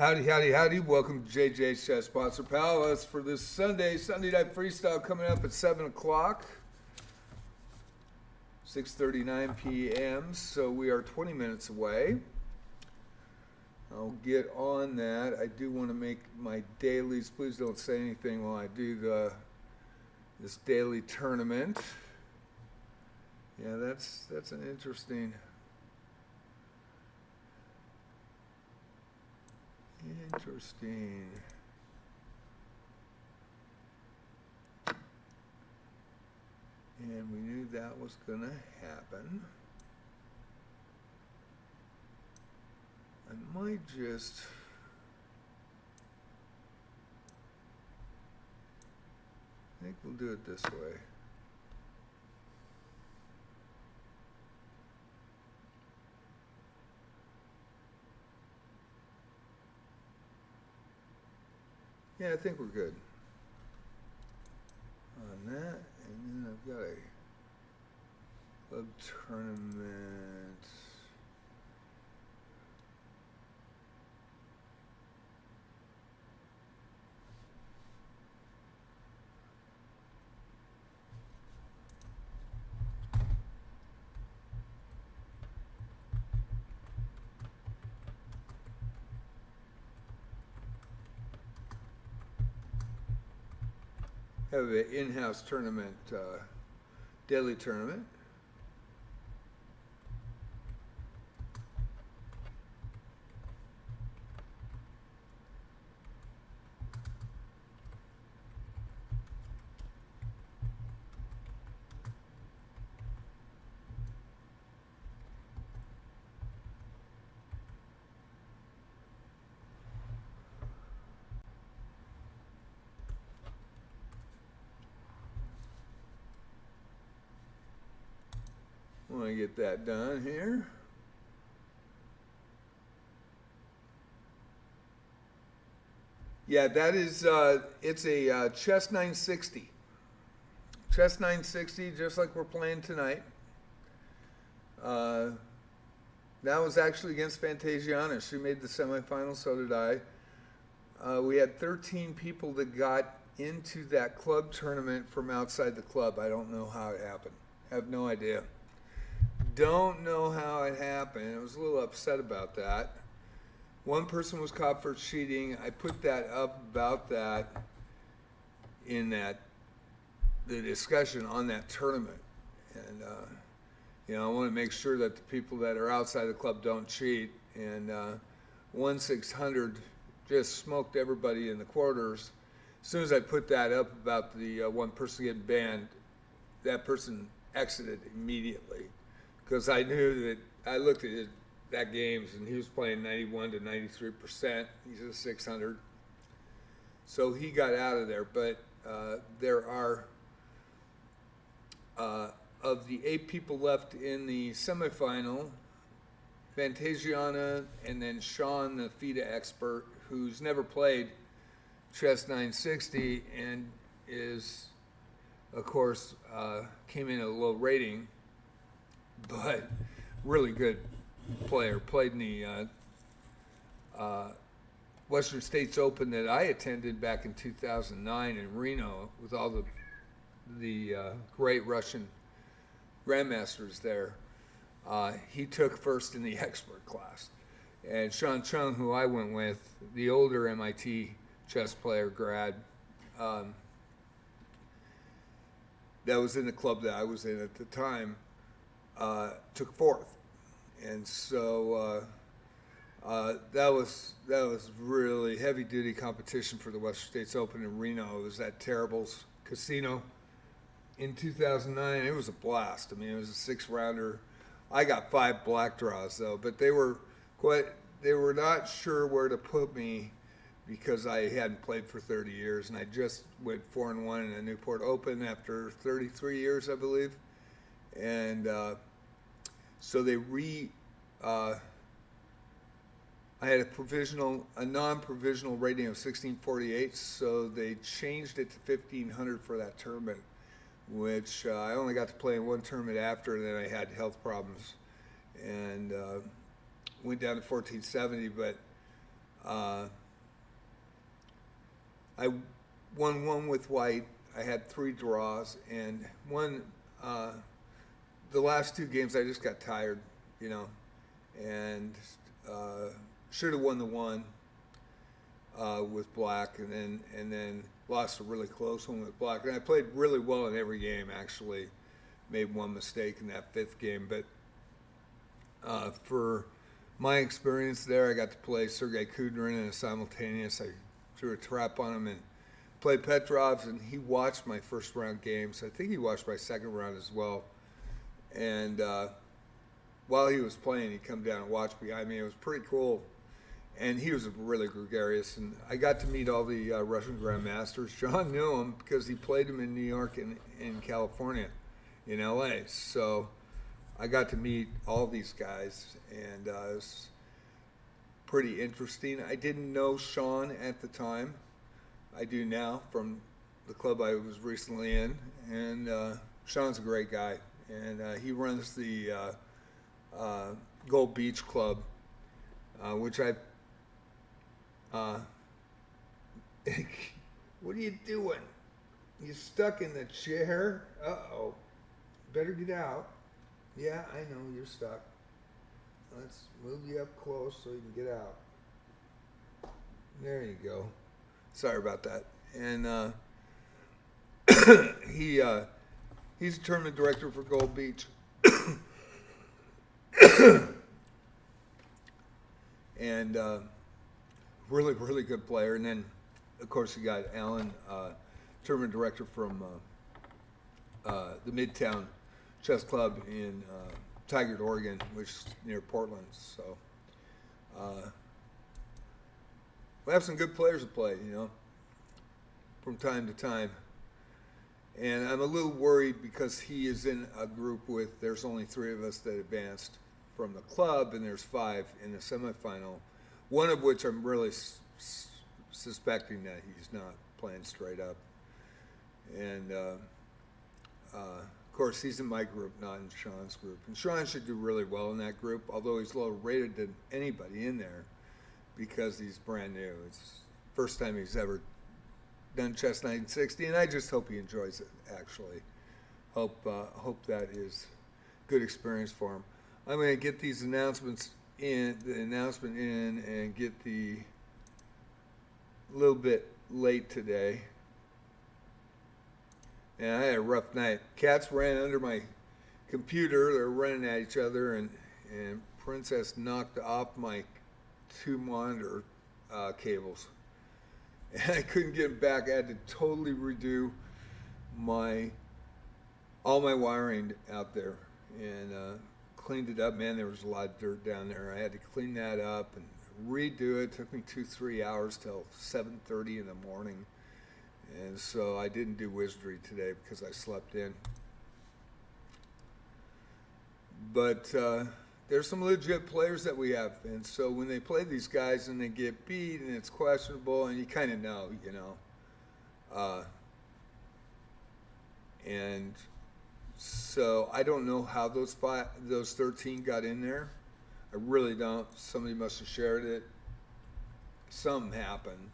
Howdy, howdy, howdy. Welcome to JJ's Chess Sponsor Pal. That's for this Sunday night freestyle coming up at 7 o'clock, 6:39 p.m. So we are 20 minutes away. I'll get on that. I do want to make my dailies. Please don't say anything while I do this daily tournament. Yeah, that's an interesting. Interesting. And we knew that was going to happen. I might just... I think we'll do it this way. Yeah, I think we're good on that. And then I've got a club tournament. Have an in-house tournament, daily tournament. I want to get that done here. Yeah, that is, it's a Chess960. Chess960, just like we're playing tonight. That was actually against Fantasiana. She made the semifinals, so did I. We had 13 people that got into that club tournament from outside the club. I don't know how it happened. I have no idea. Don't know how it happened. I was a little upset about that. One person was caught for cheating. I put that up about that in the discussion on that tournament. And, you know, I want to make sure that the people that are outside the club don't cheat. And 1-600 just smoked everybody in the quarters. As soon as I put that up about the one person getting banned, that person exited immediately. Because I knew that I looked at that games and he was playing 91 to 93%. He's a 600. So he got out of there. But there are, of the 8 people left in the semifinal, Fantasiana and then Sean, the FIDE expert, who's never played Chess960 and is, of course, came in at a low rating. But really good player. Played in the Western States Open that I attended back in 2009 in Reno with all the great Russian grandmasters there. He took first in the expert class. And Sean Chung, who I went with, the older MIT chess player grad, that was in the club that I was in at the time, took fourth, and so that was really heavy duty competition for the Western States Open in Reno. It was at Terrible's Casino in 2009. It was a blast. I mean, it was a 6-rounder. I got 5 black draws though, but they were not sure where to put me because I hadn't played for 30 years and I just went 4-1 in a Newport Open after 33 years, I believe. And so they I had a non-provisional rating of 1648, so they changed it to 1500 for that tournament, which I only got to play in one tournament after, and then I had health problems, and went down to 1470, but Uh, I won one with white. I had 3 draws, and the last 2 games I just got tired, you know, and should have won the one with black, and then lost a really close one with black. And I played really well in every game, actually. Made one mistake in that 5th game, but for my experience there, I got to play Sergei Kudrin in a simultaneous. I threw a trap on him and played Petrov's, and he watched my first round games. I think he watched my second round as well. And while he was playing, he'd come down and watch behind me. It was pretty cool. And he was really gregarious. And I got to meet all the Russian grandmasters. John knew him because he played him in New York and in California, in LA. So I got to meet all these guys, and it was pretty interesting. I didn't know Sean at the time. I do now from the club I was recently in, and Sean's a great guy, and he runs the Gold Beach Club, which I. What are you doing? You stuck in the chair? Uh-oh. Better get out. Yeah, I know, you're stuck. Let's move you up close so you can get out. There you go. Sorry about that. And he's a tournament director for Gold Beach. And really, really good player. And then, of course, you got Alan, tournament director from the Midtown Chess Club in Tigard, Oregon, which is near Portland. So we have some good players to play, you know, from time to time. And I'm a little worried because he is in a group with, there's only 3 of us that advanced from the club, and there's 5 in the semifinal, one of which I'm really suspecting that he's not playing straight up. And of course, he's in my group, not in Sean's group. And Sean should do really well in that group, although he's lower rated than anybody in there because he's brand new. It's the first time he's ever done Chess960, and I just hope he enjoys it, actually. Hope that is good experience for him. I'm going to get these announcements in, and get a little bit late today. And I had a rough night. Cats ran under my computer. They're running at each other, and Princess knocked off my 2 monitor cables. And I couldn't get them back. I had to totally redo all my wiring out there, and cleaned it up. Man, there was a lot of dirt down there. I had to clean that up and redo it. It took me 2-3 hours till 7:30 in the morning. And so I didn't do Wizardry today because I slept in. But there's some legit players that we have. And so when they play these guys and they get beat and it's questionable, and you kind of know, you know. And so I don't know how those 13 got in there. I really don't. Somebody must have shared it. Something happened.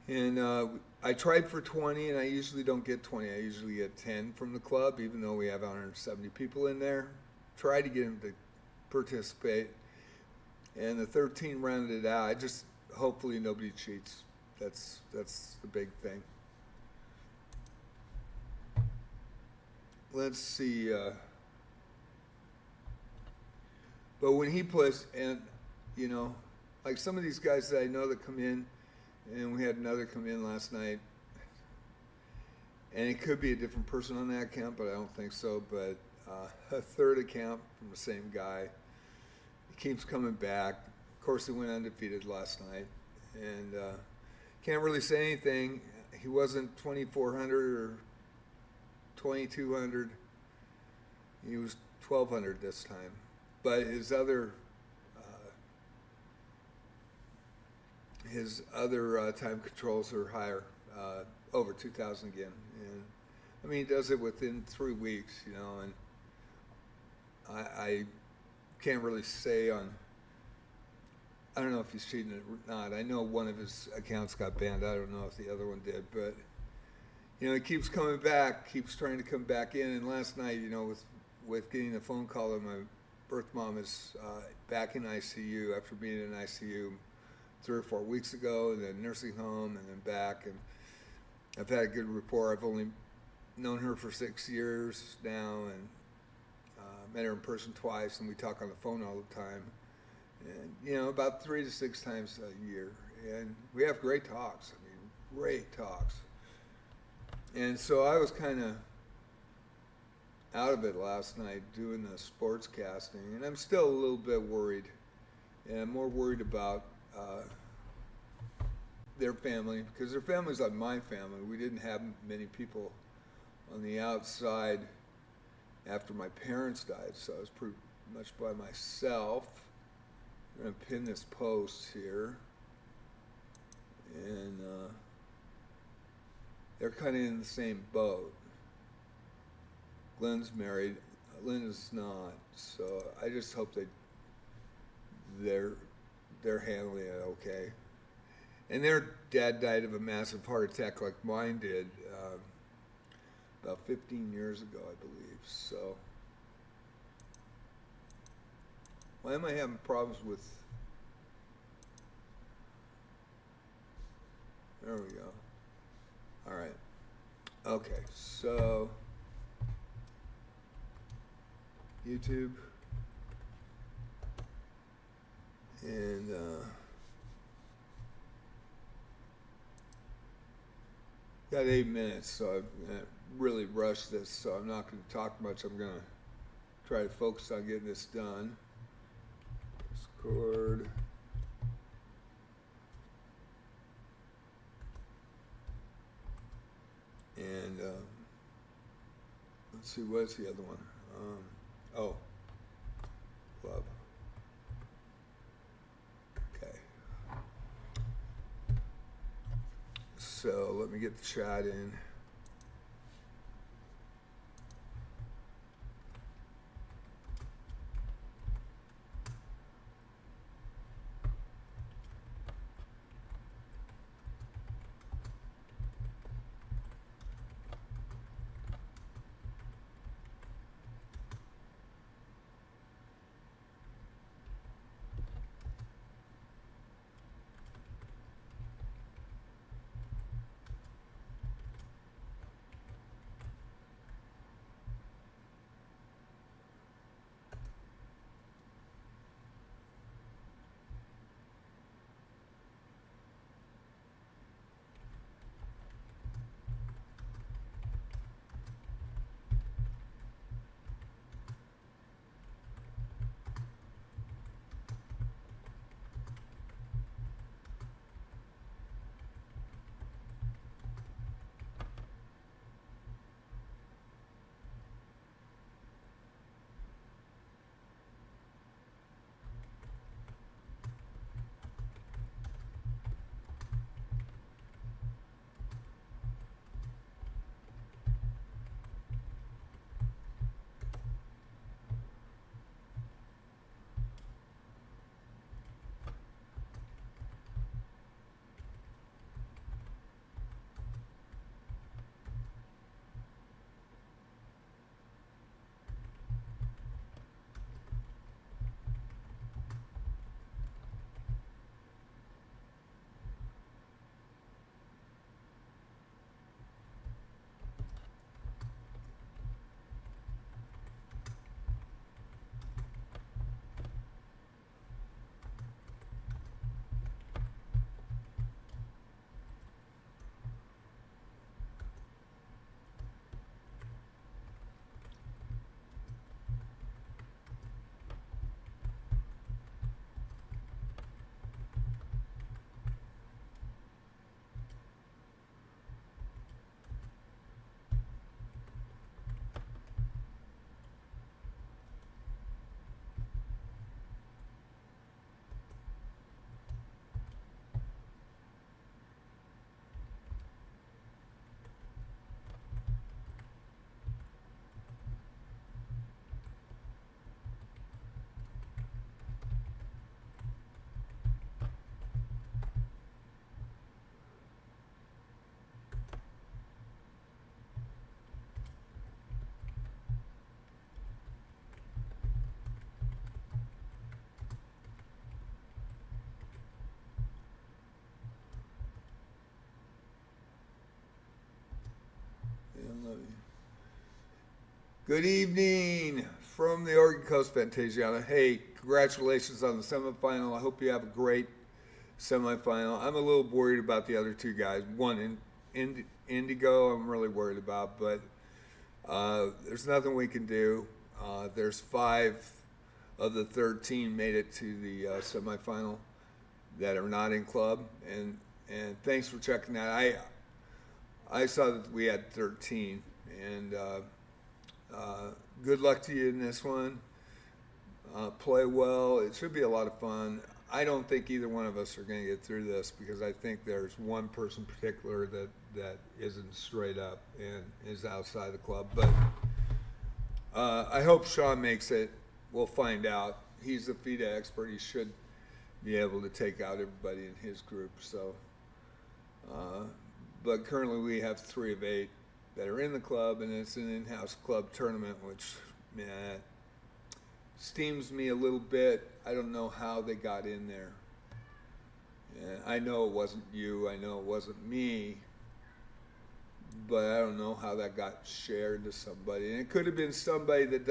And I tried for 20, and I usually don't get 20. I usually get 10 from the club, even though we have 170 people in there. Try to get them to participate. And the 13 rounded it out. Hopefully nobody cheats. That's the big thing. Let's see. But when he plays, and, you know, like some of these guys that I know that come in, and we had another come in last night, and it could be a different person on that account, but I don't think so. But a third account from the same guy. He keeps coming back. Of course, he went undefeated last night, and can't really say anything. He wasn't 2,400 or 2,200. He was 1,200 this time. But his other time controls are higher, over 2,000 again. And I mean, he does it within 3 weeks, you know, and I can't really say on I don't know if he's cheating or not. I know one of his accounts got banned. I don't know if the other one did, but you know, he keeps coming back, keeps trying to come back in. And last night, you know, with getting a phone call that my birth mom is back in ICU after being in ICU 3 or 4 weeks ago, and then nursing home, and then back. And I've had a good rapport. I've only known her for 6 years now, and met her in person twice, and we talk on the phone all the time. And, you know, about 3 to 6 times a year. And we have great talks. I mean, great talks. And so I was kind of out of it last night doing the sports casting, and I'm still a little bit worried. And I'm more worried about their family, because their family's like my family. We didn't have many people on the outside after my parents died, so I was pretty much by myself. I'm going to pin this post here, and they're kind of in the same boat. Glenn's married, Linda's not, so I just hope they're handling it okay. And their dad died of a massive heart attack like mine did about 15 years ago, I believe. So why am I having problems with? There we go. All right. Okay, so YouTube, and got 8 minutes, so I'm gonna really rush this, so I'm not going to talk much. I'm going to try to focus on getting this done. Discord. And let's see, what's the other one? Oh, club. Okay. So let me get the chat in. Good evening from the Oregon Coast, Fantasiana. Hey, congratulations on the semifinal. I hope you have a great semifinal. I'm a little worried about the other two guys. One in Indigo, I'm really worried about, but there's nothing we can do. There's 5 of the 13 made it to the semifinal that are not in club, and thanks for checking that. I saw that we had 13, and good luck to you in this one. Play well. It should be a lot of fun. I don't think either one of us are going to get through this because I think there's one person in particular that isn't straight up and is outside the club. But I hope Sean makes it. We'll find out. He's the FIDE expert. He should be able to take out everybody in his group. So, but currently we have 3 of 8 that are in the club, and it's an in-house club tournament, which, man, steams me a little bit. I don't know how they got in there. And I know it wasn't you. I know it wasn't me. But I don't know how that got shared to somebody. And it could have been somebody that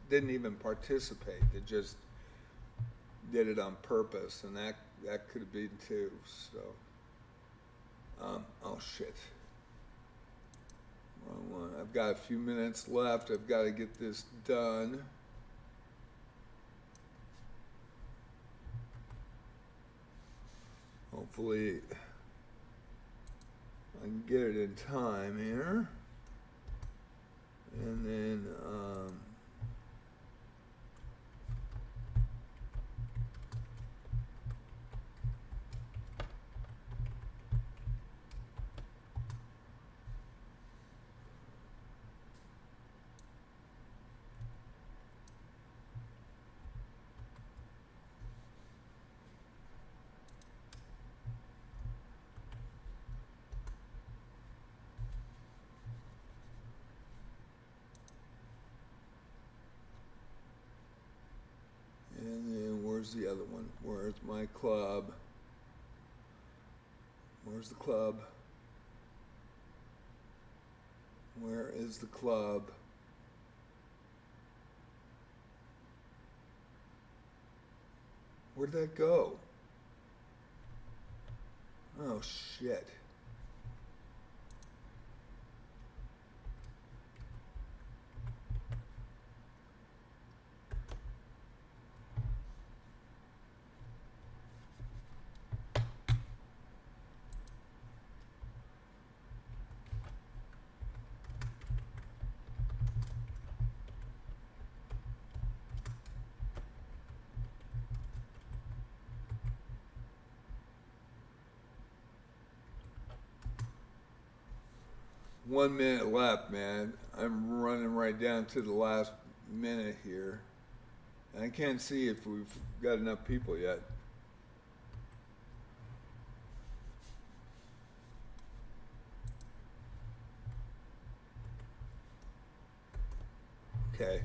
didn't even participate. That just did it on purpose, and that could have been too. So, oh shit. Wrong one. I've got a few minutes left. I've got to get this done. Hopefully I can get it in time here. And then where's the other one? Where's my club? Where's the club? Where is the club? Where'd that go? Oh shit. One minute left, man. I'm running right down to the last minute here. And I can't see if we've got enough people yet. Okay.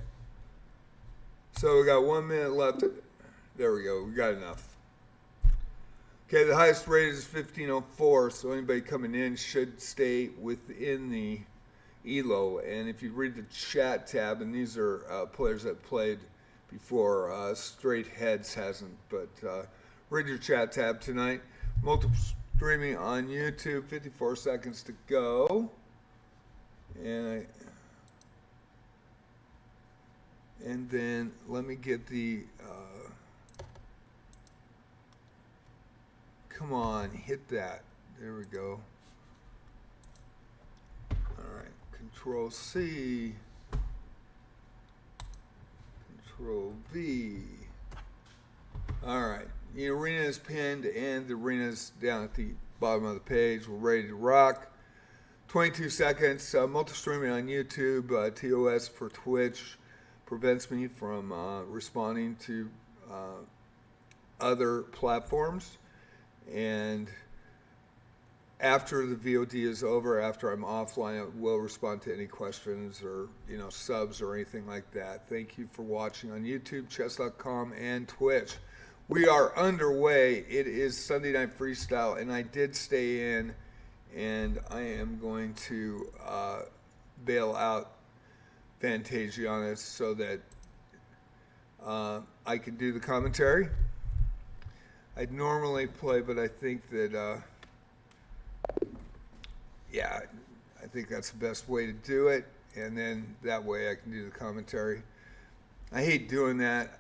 So we got 1 minute left. There we go. We got enough. Okay, the highest rate is 1504, so anybody coming in should stay within the ELO. And if you read the chat tab, and these are players that played before, Straight Heads hasn't, but read your chat tab tonight. Multiple streaming on YouTube, 54 seconds to go. And then let me get the... come on, hit that. There we go. All right, Control C, Control V. All right, the arena is pinned and the arena is down at the bottom of the page. We're ready to rock. 22 seconds. Multi-streaming on YouTube. TOS for Twitch prevents me from responding to other platforms. And after the VOD is over, after I'm offline, I will respond to any questions or, subs or anything like that. Thank you for watching on YouTube, chess.com, and Twitch. We are underway. It is Sunday Night Freestyle, and I did stay in, and I am going to bail out Fantasianis so that I can do the commentary. I'd normally play, but I think that, yeah, I think that's the best way to do it. And then that way I can do the commentary. I hate doing that.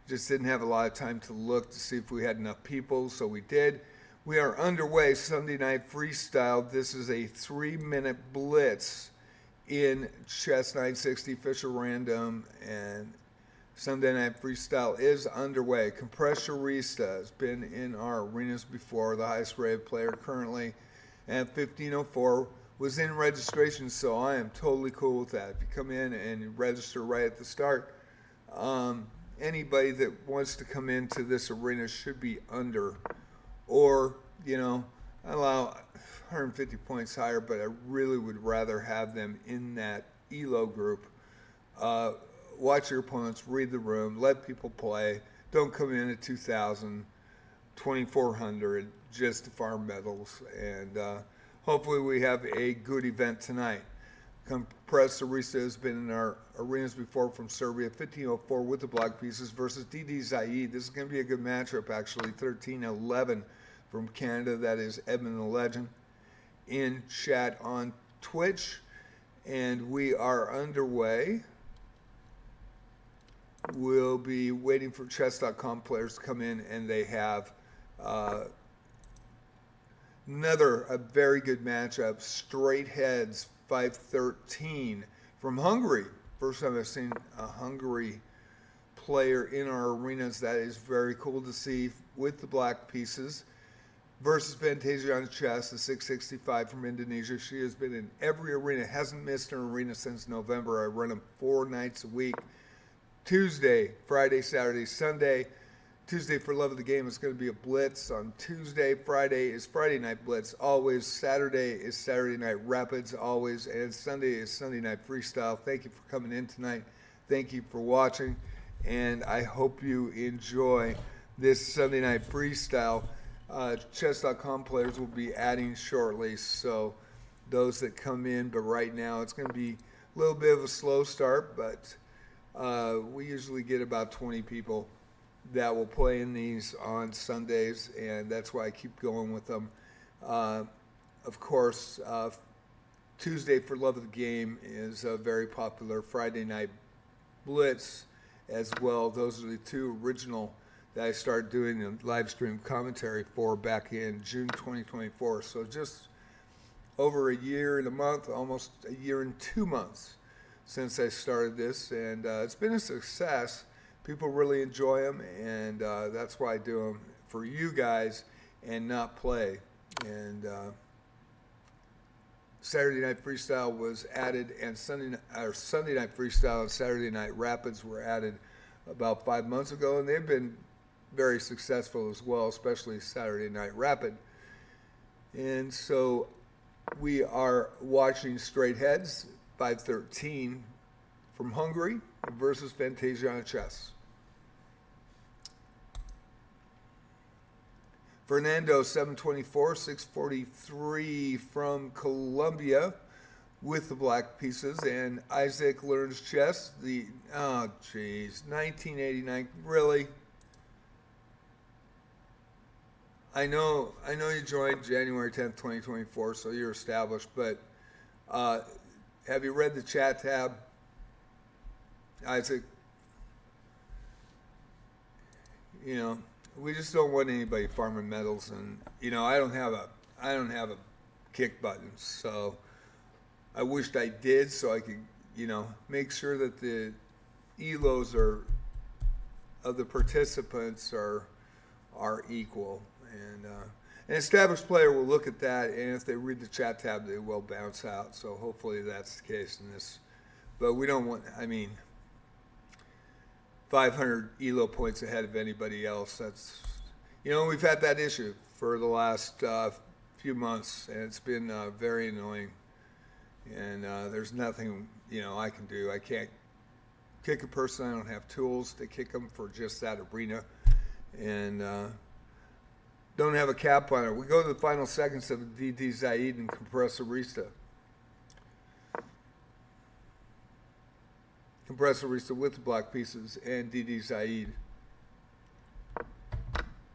Just didn't have a lot of time to look to see if we had enough people, so we did. We are underway, Sunday Night Freestyle. This is a 3-minute blitz in Chess960 official random, and Sunday Night Freestyle is underway. Compressorista has been in our arenas before, the highest rated player currently at 1504. Was in registration, so I am totally cool with that. If you come in and register right at the start, anybody that wants to come into this arena should be under, or, you know, I allow 150 points higher, but I really would rather have them in that ELO group. Watch your opponents, read the room, let people play. Don't come in at 2,000, 2,400 just to farm medals, and hopefully we have a good event tonight. Compressorista has been in our arenas before from Serbia, 1504 with the block pieces versus DD Zaid. This is going to be a good matchup, actually. 1311 from Canada. That is Edmund the Legend in chat on Twitch. And we are underway. We'll be waiting for chess.com players to come in, and they have a very good matchup. Straight heads, 513 from Hungary. First time I've seen a Hungary player in our arenas. That is very cool to see with the black pieces. Versus Fantasianis Chess, the 665 from Indonesia. She has been in every arena, hasn't missed an arena since November. I run them 4 nights a week. Tuesday, Friday, Saturday, Sunday. Tuesday for Love of the Game is going to be a blitz on Tuesday. Friday is Friday Night Blitz always. Saturday is Saturday Night Rapids always. And Sunday is Sunday Night Freestyle. Thank you for coming in tonight. Thank you for watching. And I hope you enjoy this Sunday Night Freestyle. Chess.com players will be adding shortly. So those that come in, but right now it's going to be a little bit of a slow start. But we usually get about 20 people that will play in these on Sundays, and that's why I keep going with them. Of course, Tuesday for Love of the Game is very popular. Friday Night Blitz as well. Those are the 2 original that I started doing the live stream commentary for back in June 2024. So just over a year and a month, almost a year and 2 months since I started this, and it's been a success. People really enjoy them, and that's why I do them for you guys and not play. And Saturday Night Freestyle was added, and Sunday Night Freestyle and Saturday Night Rapids were added about 5 months ago, and they've been very successful as well, especially Saturday Night Rapid. And so we are watching Straight Heads, 513 from Hungary versus Fantasianis Chess. Fernando, 724, 643 from Colombia with the black pieces. And Isaac learns chess. 1989, really? I know you joined January 10th, 2024, so you're established, but have you read the chat tab, Isaac? You know, we just don't want anybody farming medals, and you know, I don't have a kick button, so I wished I did, so I could, you know, make sure that the elos of the participants are equal. And an established player will look at that, and if they read the chat tab, they will bounce out. So hopefully that's the case in this. But we don't want, 500 ELO points ahead of anybody else. That's, you know, we've had that issue for the last few months, and it's been very annoying. And there's nothing, you know, I can do. I can't kick a person. I don't have tools to kick them for just that arena. And don't have a cap on it. We go to the final seconds of DD Zaid and Compressorista. Compressor Arista with the black pieces, and DD Zaid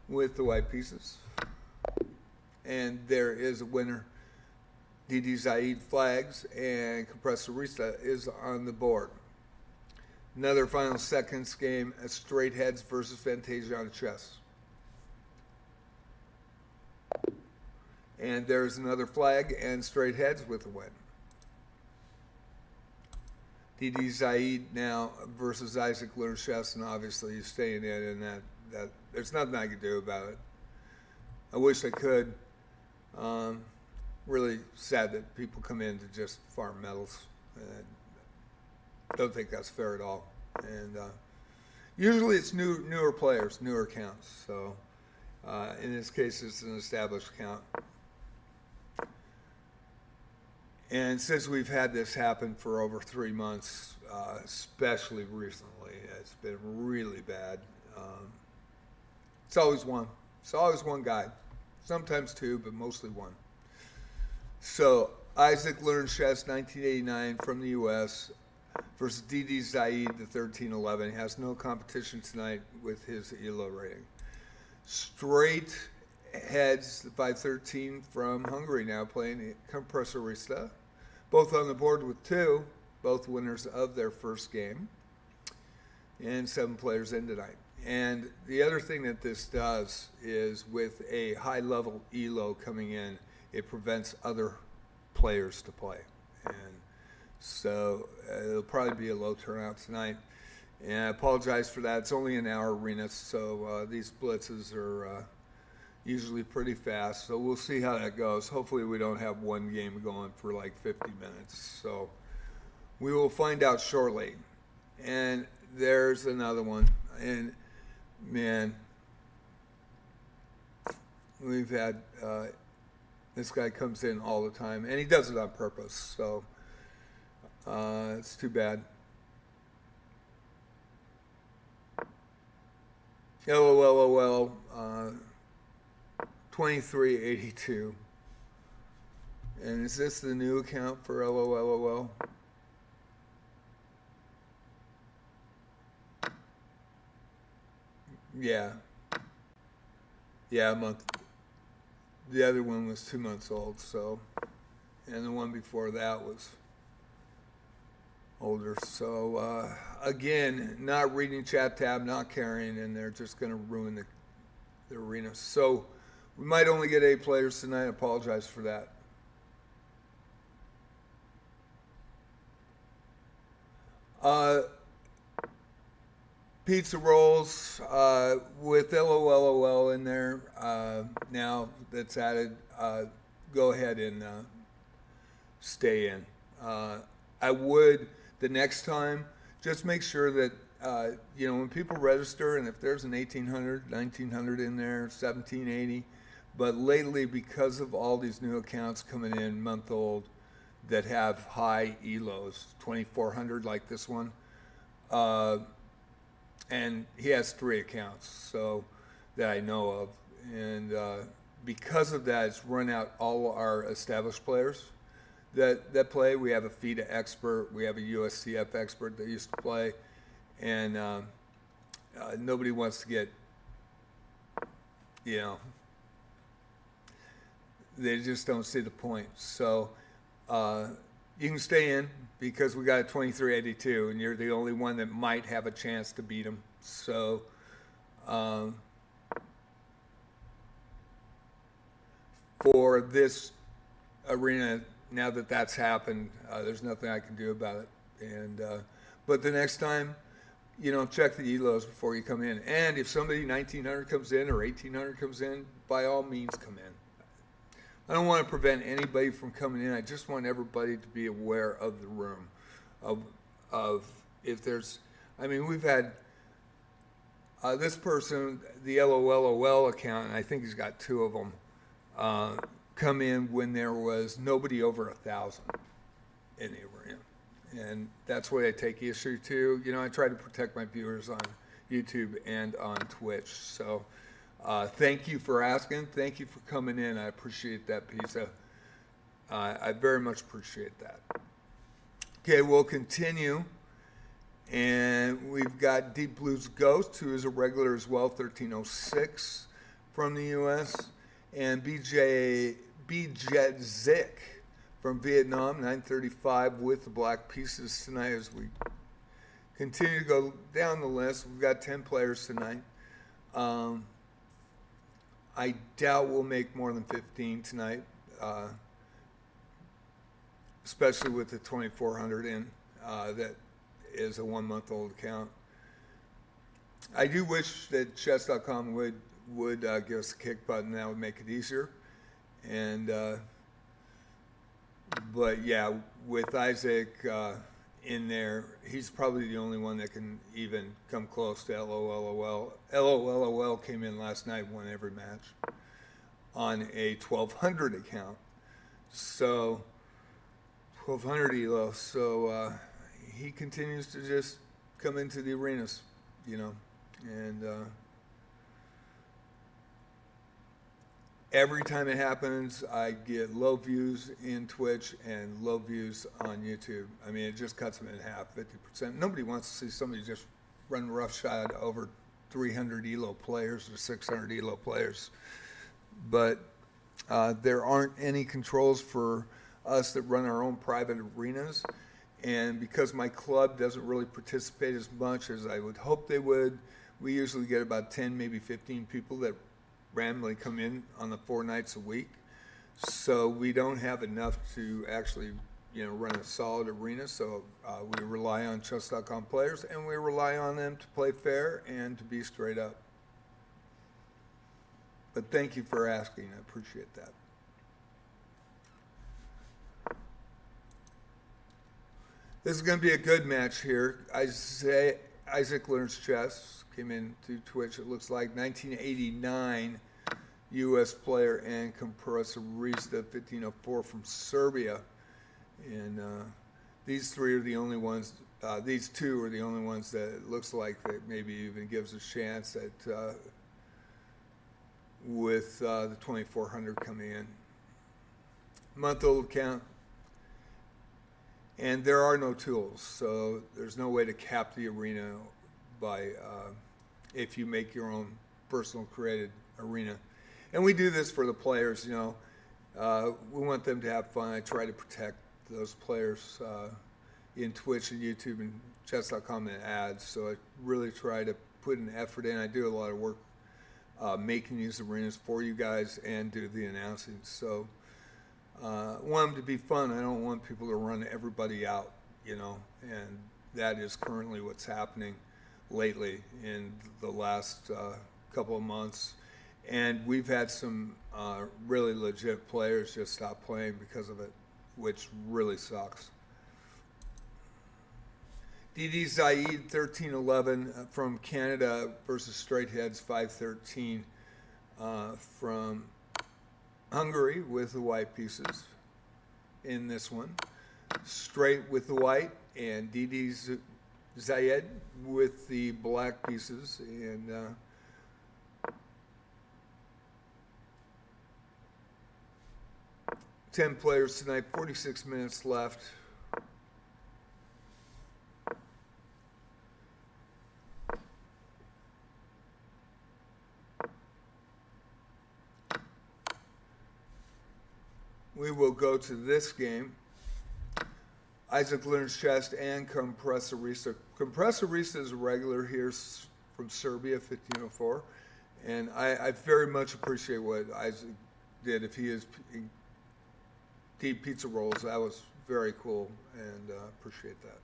with the white pieces. And there is a winner. DD Zaid flags, and Compressor Arista is on the board. Another final seconds game at straight heads versus Fantasiana chess. And there's another flag and straight heads with a win. DD Zaid now versus Isaac learns chess, and obviously he's staying in, and that there's nothing I can do about it. I wish I could. Really sad that people come in to just farm medals. Don't think that's fair at all. And usually it's newer players, newer accounts. So in this case, it's an established account. And since we've had this happen for over 3 months, especially recently, it's been really bad. It's always one. It's always one guy. Sometimes two, but mostly one. So Isaac learns chess 1989 from the U.S. versus DD Zaid, the 1311. He has no competition tonight with his ELO rating. Straight heads, the 513 from Hungary now playing Compressor Arista. Both on the board with 2, both winners of their first game. And 7 players in tonight. And the other thing that this does is with a high-level ELO coming in, it prevents other players to play. And so it'll probably be a low turnout tonight. And I apologize for that. It's only an hour arena, so these blitzes are usually pretty fast. So we'll see how that goes. Hopefully we don't have one game going for like 50 minutes. So we will find out shortly. And there's another one. And man, we've had this guy comes in all the time, and he does it on purpose, so it's too bad. LOL, 2382. And is this the new account for LOL? Yeah, a month. The other one was 2 months old, so, and the one before that was older. So again, not reading chat tab, not caring, and they're just going to ruin the arena. So we might only get 8 players tonight. I apologize for that. Pizza rolls with LOL in there now that's added. Go ahead and stay in. I would, the next time, just make sure that, when people register, and if there's an 1800, 1900 in there, 1780, but lately, because of all these new accounts coming in, month old, that have high ELOs, 2400 like this one, and he has 3 accounts, so that I know of, and because of that, it's run out all our established players that play. We have a FIDA expert, we have a USCF expert that used to play, and nobody wants to get, they just don't see the point. So you can stay in because we got a 2382, and you're the only one that might have a chance to beat him. So for this arena, now that that's happened, there's nothing I can do about it. And but the next time, check the ELOs before you come in. And if somebody 1900 comes in or 1800 comes in, by all means come in. I don't want to prevent anybody from coming in. I just want everybody to be aware of the room, of if there's. I mean, we've had this person, the LOLOL account, and I think he's got 2 of them, come in when there was nobody over 1,000 in the arena, and that's what I take issue to. I try to protect my viewers on YouTube and on Twitch. So. Thank you for asking. Thank you for coming in. I appreciate that, Pizza. I very much appreciate that. Okay, we'll continue. And we've got Deep Blues Ghost, who is a regular as well, 1306 from the U.S. And BJ Zik from Vietnam, 935 with the black pieces tonight as we continue to go down the list. We've got 10 players tonight. I doubt we'll make more than 15 tonight, especially with the 2400 in. That is a 1-month-old account. I do wish that chess.com would give us a kick button. That would make it easier. And but yeah, with Isaac in there, he's probably the only one that can even come close to LOLOL. LOLOL came in last night, won every match on a 1200 account. So 1200 ELO. So he continues to just come into the arenas, you know, and every time it happens, I get low views in Twitch and low views on YouTube. I mean, it just cuts them in half, 50%. Nobody wants to see somebody just run roughshod over 300 ELO players or 600 ELO players. But there aren't any controls for us that run our own private arenas. And because my club doesn't really participate as much as I would hope they would, we usually get about 10, maybe 15 people that randomly come in on the 4 nights a week. So we don't have enough to actually, you know, run a solid arena. So we rely on chess.com players, and we rely on them to play fair and to be straight up. But thank you for asking. I appreciate that. This is going to be a good match here. Isaac Learns Chess came into Twitch, it looks like, 1989 U.S. player, and Kompressorista 1504 from Serbia. And these three are the only ones, these two are the only ones that it looks like that maybe even gives a chance at with the 2400 coming in. Month-old account. And there are no tools, so there's no way to cap the arena by if you make your own personal created arena. And we do this for the players, you know. We want them to have fun. I try to protect those players in Twitch and YouTube and chess.com and ads, so I really try to put an effort in. I do a lot of work making these arenas for you guys and do the announcing. So I want them to be fun. I don't want people to run everybody out, you know, and that is currently what's happening lately in the last couple of months. And we've had some really legit players just stop playing because of it, which really sucks. Didi Zaid 1311 from Canada versus Straight Heads 513 from Hungary with the white pieces in this one. Straight with the white, and Didi Zayed with the black pieces. And 10 players tonight, 46 minutes left. We will go to this game. Isaac Learns Chess and Kompressorista. Kompressorista is a regular here from Serbia, 1504. And I very much appreciate what Isaac did. If he is deep pizza rolls, that was very cool, and appreciate that.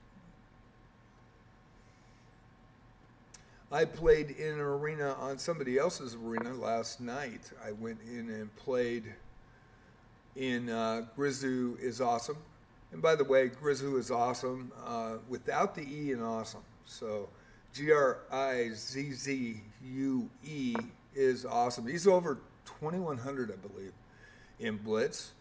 I played in an arena on somebody else's arena last night. I went in and played in Grizu is Awesome. And by the way, Grizu is Awesome without the E in awesome. So Grizzue is awesome. He's over 2,100, I believe, in Blitz.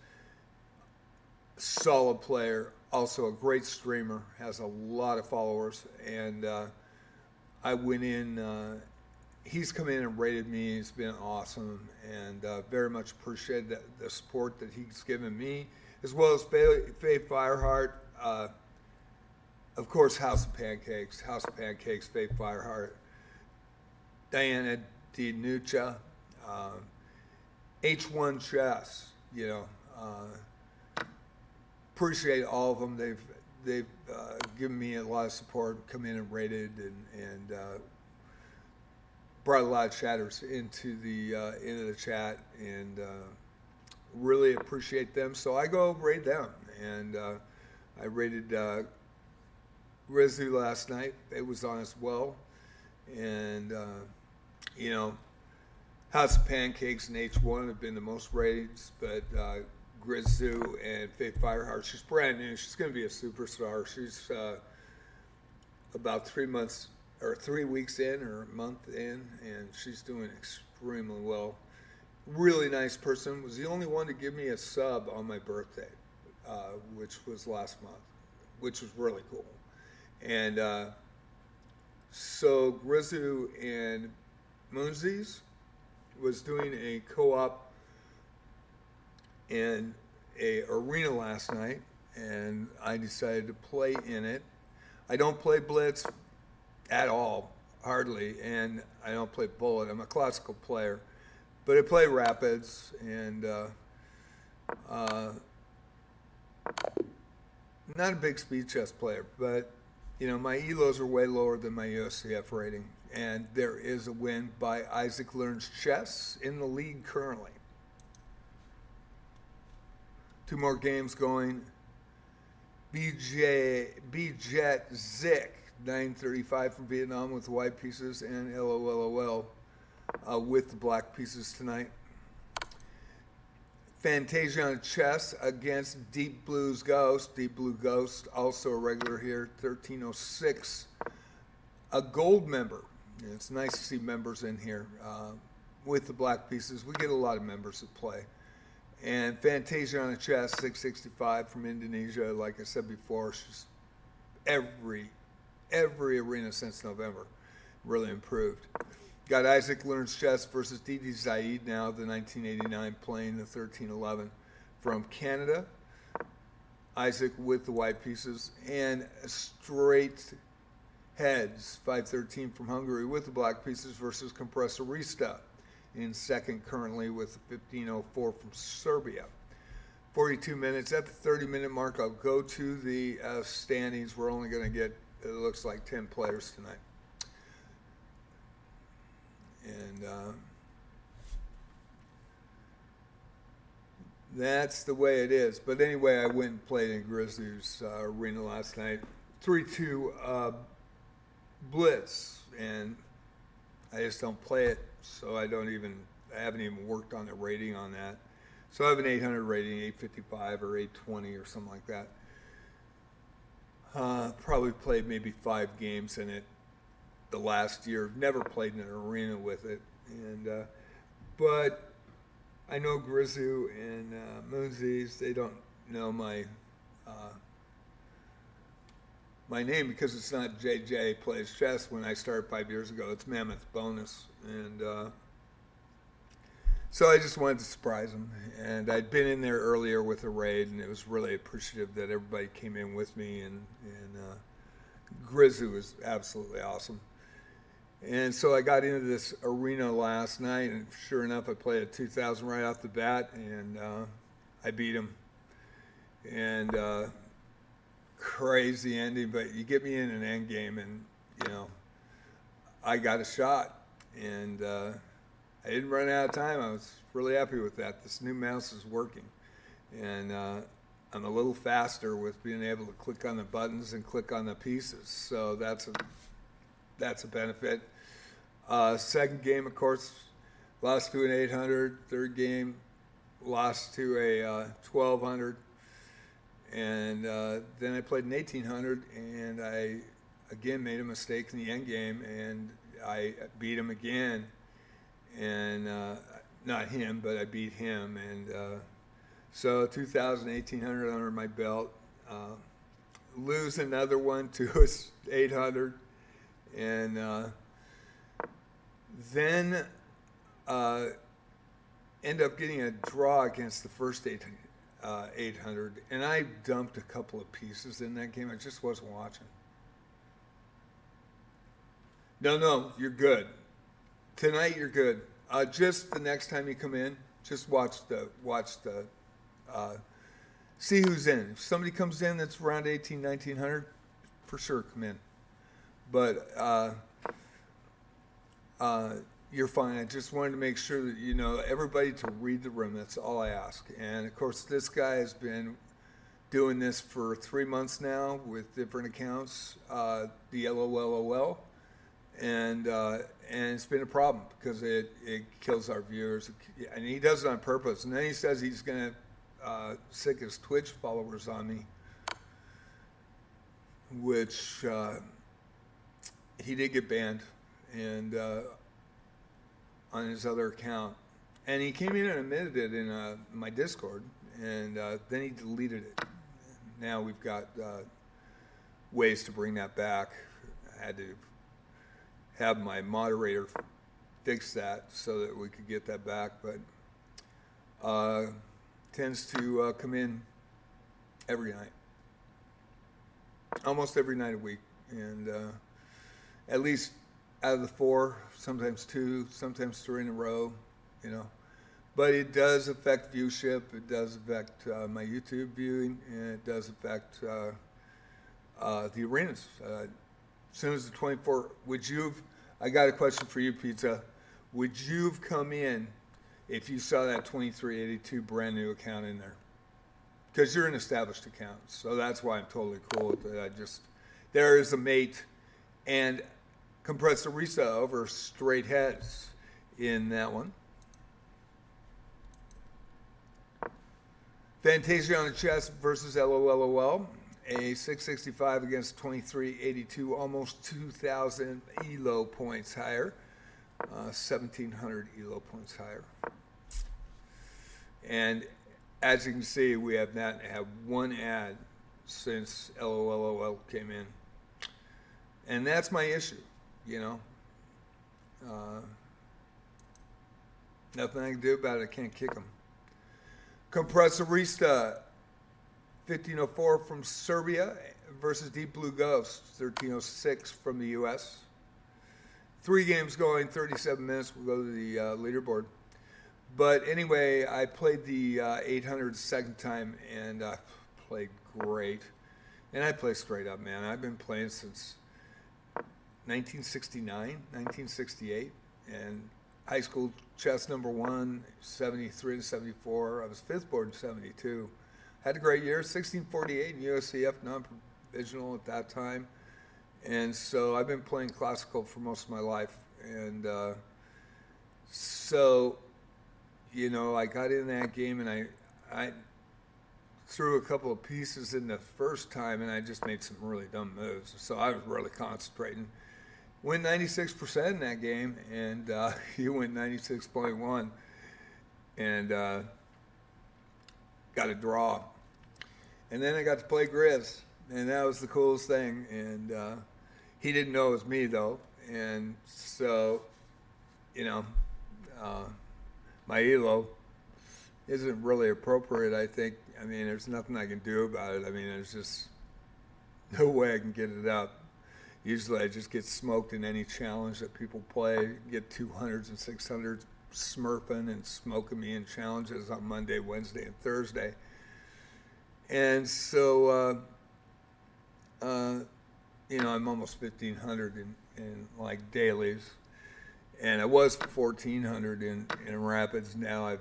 Solid player, also a great streamer, has a lot of followers. And I went in, he's come in and rated me. He's been awesome, and very much appreciate the support that he's given me, as well as Faye Fireheart. of course, House of Pancakes, Faith Fireheart, Diana DiNuccia, H1 Chess, appreciate all of them. They've given me a lot of support, come in and rated, and brought a lot of chatters into the chat, and really appreciate them. So I go raid them, and I rated Grizu last night. It was on as well, and House of Pancakes and H1 have been the most raids, but Grizu and Faith Fireheart, she's brand new. She's going to be a superstar. She's about 3 weeks in, or a month in, and she's doing extremely well. Really nice person. Was the only one to give me a sub on my birthday, which was last month, which was really cool. And so Grizu and Moonsies was doing a co-op in a arena last night, and I decided to play in it. I don't play Blitz at all, hardly, and I don't play Bullet. I'm a classical player, but I play Rapids, and not a big speed chess player, but my ELOs are way lower than my USCF rating, and there is a win by Isaac Learns Chess in the league currently. 2 more games going. Bjet Zik, 935 from Vietnam with the white pieces, and LOLOL with the black pieces tonight. Fantasia on Chess against Deep Blue's Ghost. Deep Blue Ghost, also a regular here, 1306. A gold member. It's nice to see members in here with the black pieces. We get a lot of members that play. And Fantasia on Chess, 665 from Indonesia. Like I said before, she's every arena since November really improved. Got Isaac Learns Chess versus Didi Zaid now, the 1989 playing the 1311 from Canada. Isaac with the white pieces, and Straight Heads, 513 from Hungary with the black pieces versus Compressorista in second currently with 1504 from Serbia. 42 minutes. At the 30-minute mark, I'll go to the standings. We're only going to get, it looks like, 10 players tonight. And that's the way it is. But anyway, I went and played in Grizzlies arena last night. 3-2 Blitz, and I just don't play it, so I haven't even worked on the rating on that. So I have an 800 rating, 855 or 820 or something like that. Probably played maybe 5 games in it the last year. Never played in an arena with it, and but I know Grizu and Moonsies, they don't know my name because it's not JJ Plays Chess. When I started 5 years ago, it's Mammoth Bonus, and so I just wanted to surprise them. And I'd been in there earlier with a raid, and it was really appreciative that everybody came in with me, and Grizu was absolutely awesome. And so I got into this arena last night, and sure enough, I played a 2000 right off the bat, and I beat him. And crazy ending, but you get me in an end game, and I got a shot, and I didn't run out of time. I was really happy with that. This new mouse is working, and I'm a little faster with being able to click on the buttons and click on the pieces, so that's a benefit. Second game, of course, lost to an 800. Third game, lost to a 1200. And then I played an 1800, and I again made a mistake in the end game, and I beat him again. And not him, but I beat him. And so 2000, 1800 under my belt. Lose another one to a 800. And then end up getting a draw against the first 800, and I dumped a couple of pieces in that game. I just wasn't watching. No, you're good. Tonight you're good. Just the next time you come in, just watch the uh, see who's in. If somebody comes in that's around 18, 1900, for sure come in. But you're fine. I just wanted to make sure that you know everybody to read the room. That's all I ask. And of course, this guy has been doing this for 3 months now with different accounts. The LOLOL. And it's been a problem because it kills our viewers, and he does it on purpose. And then he says he's going to sick his Twitch followers on me, which he did get banned, and on his other account, and he came in and admitted it in my Discord, and then he deleted it. Now we've got ways to bring that back. I had to have my moderator fix that so that we could get that back, but tends to come in every night, almost every night a week, and at least out of the 4, sometimes 2, sometimes 3 in a row, you know. But it does affect viewship, it does affect my YouTube viewing, and it does affect the arenas. As soon as the 24, I got a question for you, Pizza. Would you have come in if you saw that 2382 brand new account in there? Because you're an established account, so that's why I'm totally cool with it. There is a mate and compressor Risa over straight heads in that one. Fantasia on a chess versus LOLOL. A 665 against 2382, almost 2,000 ELO points higher, 1,700 ELO points higher. And as you can see, we have not had one ad since LOLOL came in. And that's my issue, you know. Nothing I can do about it. I can't kick them. Compressorista 1504 from Serbia versus Deep Blue Ghost 1306 from the U.S. 3 games going, 37 minutes. We'll go to the leaderboard. But anyway, I played the 800 second time, and I played great. And I play straight up, man. I've been playing since 1969, 1968, and high school chess number 1, 73 to 74. I was 5th board in 72. Had a great year, 1648 in USCF, non-provisional at that time. And so I've been playing classical for most of my life. And so, you know, I got in that game and I threw a couple of pieces in the first time and I just made some really dumb moves. So I was really concentrating. Went 96% in that game, and he went 96.1 and got a draw. And then I got to play Grizz, and that was the coolest thing. And he didn't know it was me, though. And so, you know, my ELO isn't really appropriate, I think. I mean, there's nothing I can do about it. I mean, there's just no way I can get it up. Usually I just get smoked in any challenge that people play, get 200s and 600s smurfing and smoking me in challenges on Monday, Wednesday, and Thursday. And so, you know, I'm almost 1,500 in like dailies. And I was 1,400 in rapids. Now I've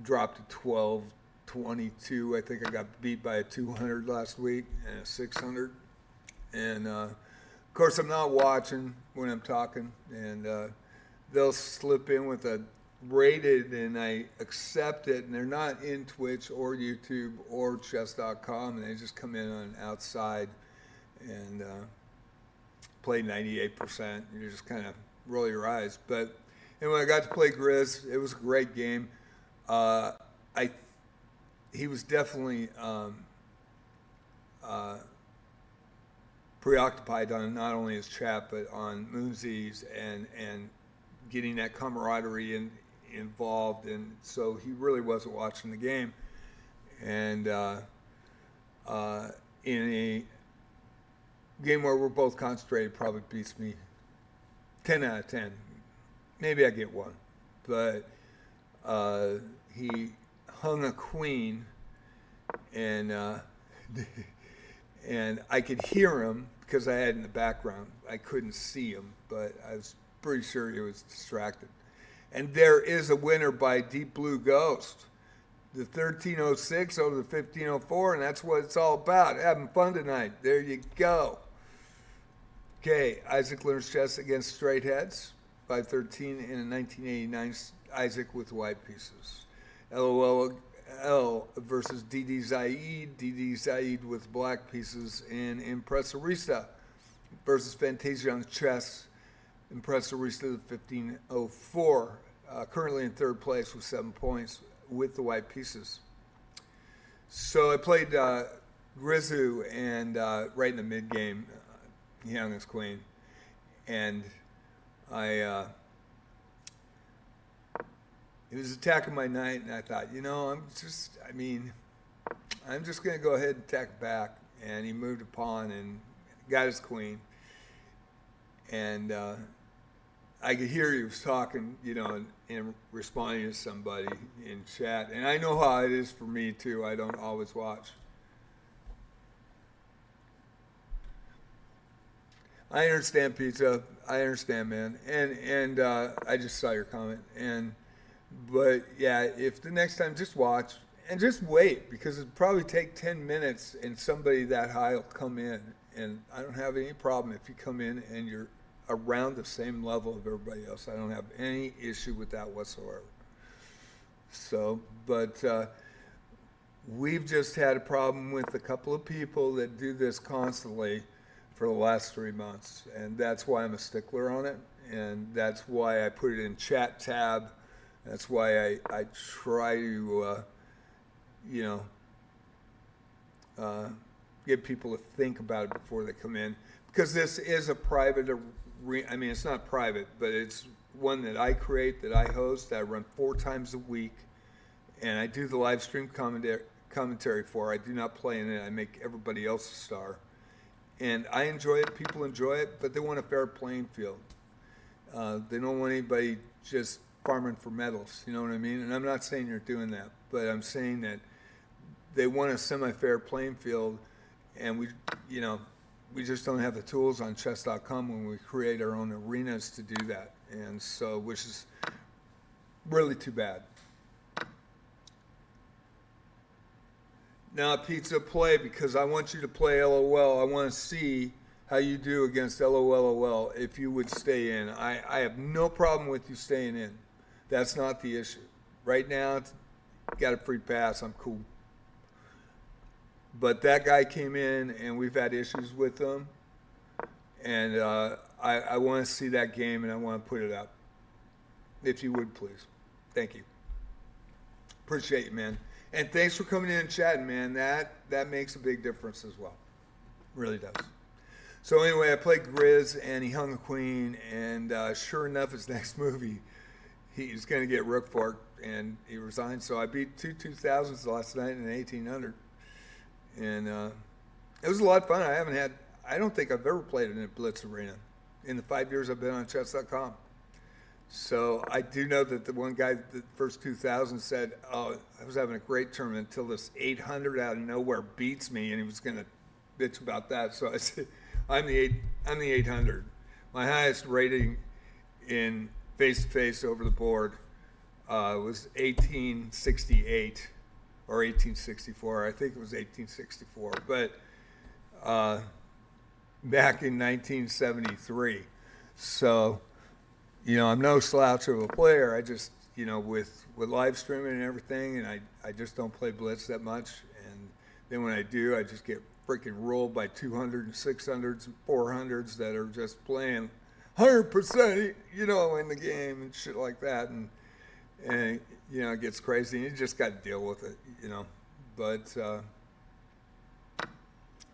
dropped to 1,222. I think I got beat by a 200 last week and a 600. And of course, I'm not watching when I'm talking, and they'll slip in with a rated, and I accept it, and they're not in Twitch or YouTube or chess.com, and they just come in on outside and play 98%. You just kind of roll your eyes. But anyway, I got to play Grizz. It was a great game. He was definitely preoccupied on not only his chat but on Moonsies and getting that camaraderie involved, and so he really wasn't watching the game. And in a game where we're both concentrated, probably beats me 10 out of 10. Maybe I get one. But he hung a queen, and and I could hear him because I had in the background. I couldn't see him, but I was pretty sure he was distracted. And there is a winner by Deep Blue Ghost. The 1306 over the 1504, and that's what it's all about. Having fun tonight. There you go. Okay, Isaac learns chess against straight heads. 513 in a 1989 Isaac with white pieces. LOL versus DD Zaid. DD Zaid with black pieces in Impresarista versus Fantasia on chess. Impresarista the 1504. Currently in third place with 7 points with the white pieces. So I played Grizu, and right in the mid game, he hung his queen, and he was attacking my knight, and I thought, I'm just going to go ahead and attack back. And he moved a pawn and got his queen, and I could hear he was talking, and responding to somebody in chat. And I know how it is for me, too. I don't always watch. I understand, Pizza. I understand, man. And I just saw your comment. But, yeah, if the next time, just watch. And just wait, because it'll probably take 10 minutes, and somebody that high will come in. And I don't have any problem if you come in and you're around the same level of everybody else. I don't have any issue with that whatsoever. So, but we've just had a problem with a couple of people that do this constantly for the last 3 months, and that's why I'm a stickler on it, and that's why I put it in chat tab. That's why I try to get people to think about it before they come in, because this is a private it's not private, but it's one that I create, that I host, that I run 4 times a week, and I do the live stream commentary for. I do not play in it. I make everybody else a star. And I enjoy it, people enjoy it, but they want a fair playing field. They don't want anybody just farming for medals, you know what I mean? And I'm not saying you're doing that, but I'm saying that they want a semi-fair playing field, and we just don't have the tools on chess.com when we create our own arenas to do that. And so, which is really too bad. Now, Pizza, play, because I want you to play LOL. I want to see how you do against LOL if you would stay in. I have no problem with you staying in. That's not the issue. Right now, got a free pass. I'm cool. But that guy came in, and we've had issues with him. And I want to see that game, and I want to put it up. If you would, please. Thank you. Appreciate you, man. And thanks for coming in and chatting, man. That makes a big difference as well. Really does. So anyway, I played Grizz, and he hung a queen, and sure enough, his next move, he's going to get rook forked, and he resigned. So I beat 2000s last night in 1800. And it was a lot of fun. I don't think I've ever played in a Blitz arena in the 5 years I've been on chess.com. So I do know that the one guy, the first 2000, said, I was having a great tournament until this 800 out of nowhere beats me, and he was going to bitch about that. So I said, I'm the 800. My highest rating in face-to-face over the board was 1868 or 1864. I think it was 1864. But back in 1973. So, I'm no slouch of a player. I just, with live streaming and everything, and I just don't play Blitz that much. And then when I do, I just get freaking rolled by 200 and 600s and 400s that are just playing 100%, in the game and shit like that. And it gets crazy. And you just got to deal with it, But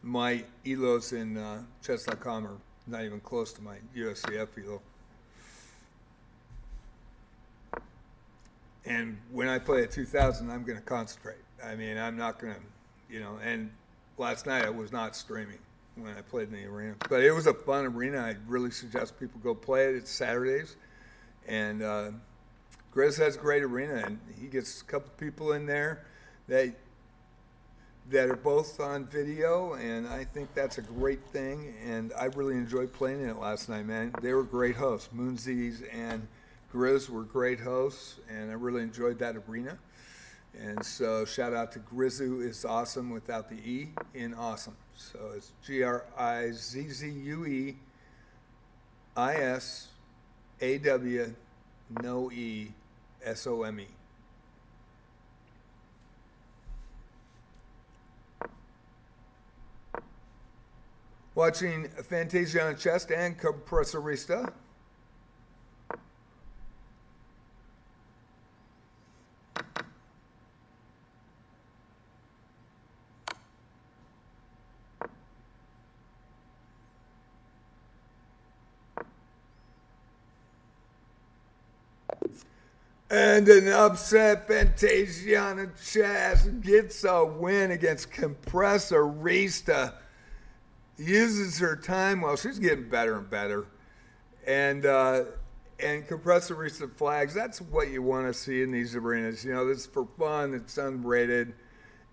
my ELOs in chess.com are not even close to my USCF ELO. And when I play at 2000, I'm going to concentrate. I'm not going to, and last night I was not streaming. when I played in the arena. But it was a fun arena. I really suggest people go play it. It's Saturdays. And Grizz has a great arena, and he gets a couple people in there that are both on video, and I think that's a great thing. And I really enjoyed playing in it last night, man. They were great hosts. Moonsies and Grizz were great hosts, and I really enjoyed that arena. And so shout out to Grizzu is awesome without the E in awesome. So it's GRIZZUEISAW no E SOME. Watching Fantasia on Chest and Compressorista. And an upset, Fantasiana Chess gets a win against Compressorista. Uses her time well. She's getting better and better. And Compressorista flags, that's what you want to see in these arenas. You know, this is for fun. It's unrated.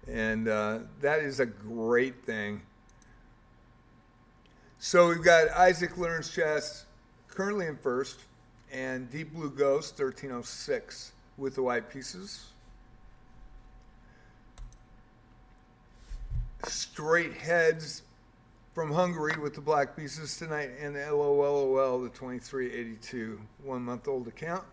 And that is a great thing. So we've got Isaac Learns Chess currently in first. And Deep Blue Ghost, 1306 with the white pieces. Straight Heads from Hungary with the black pieces tonight. And LOLOL, the 2382 1-month-old account.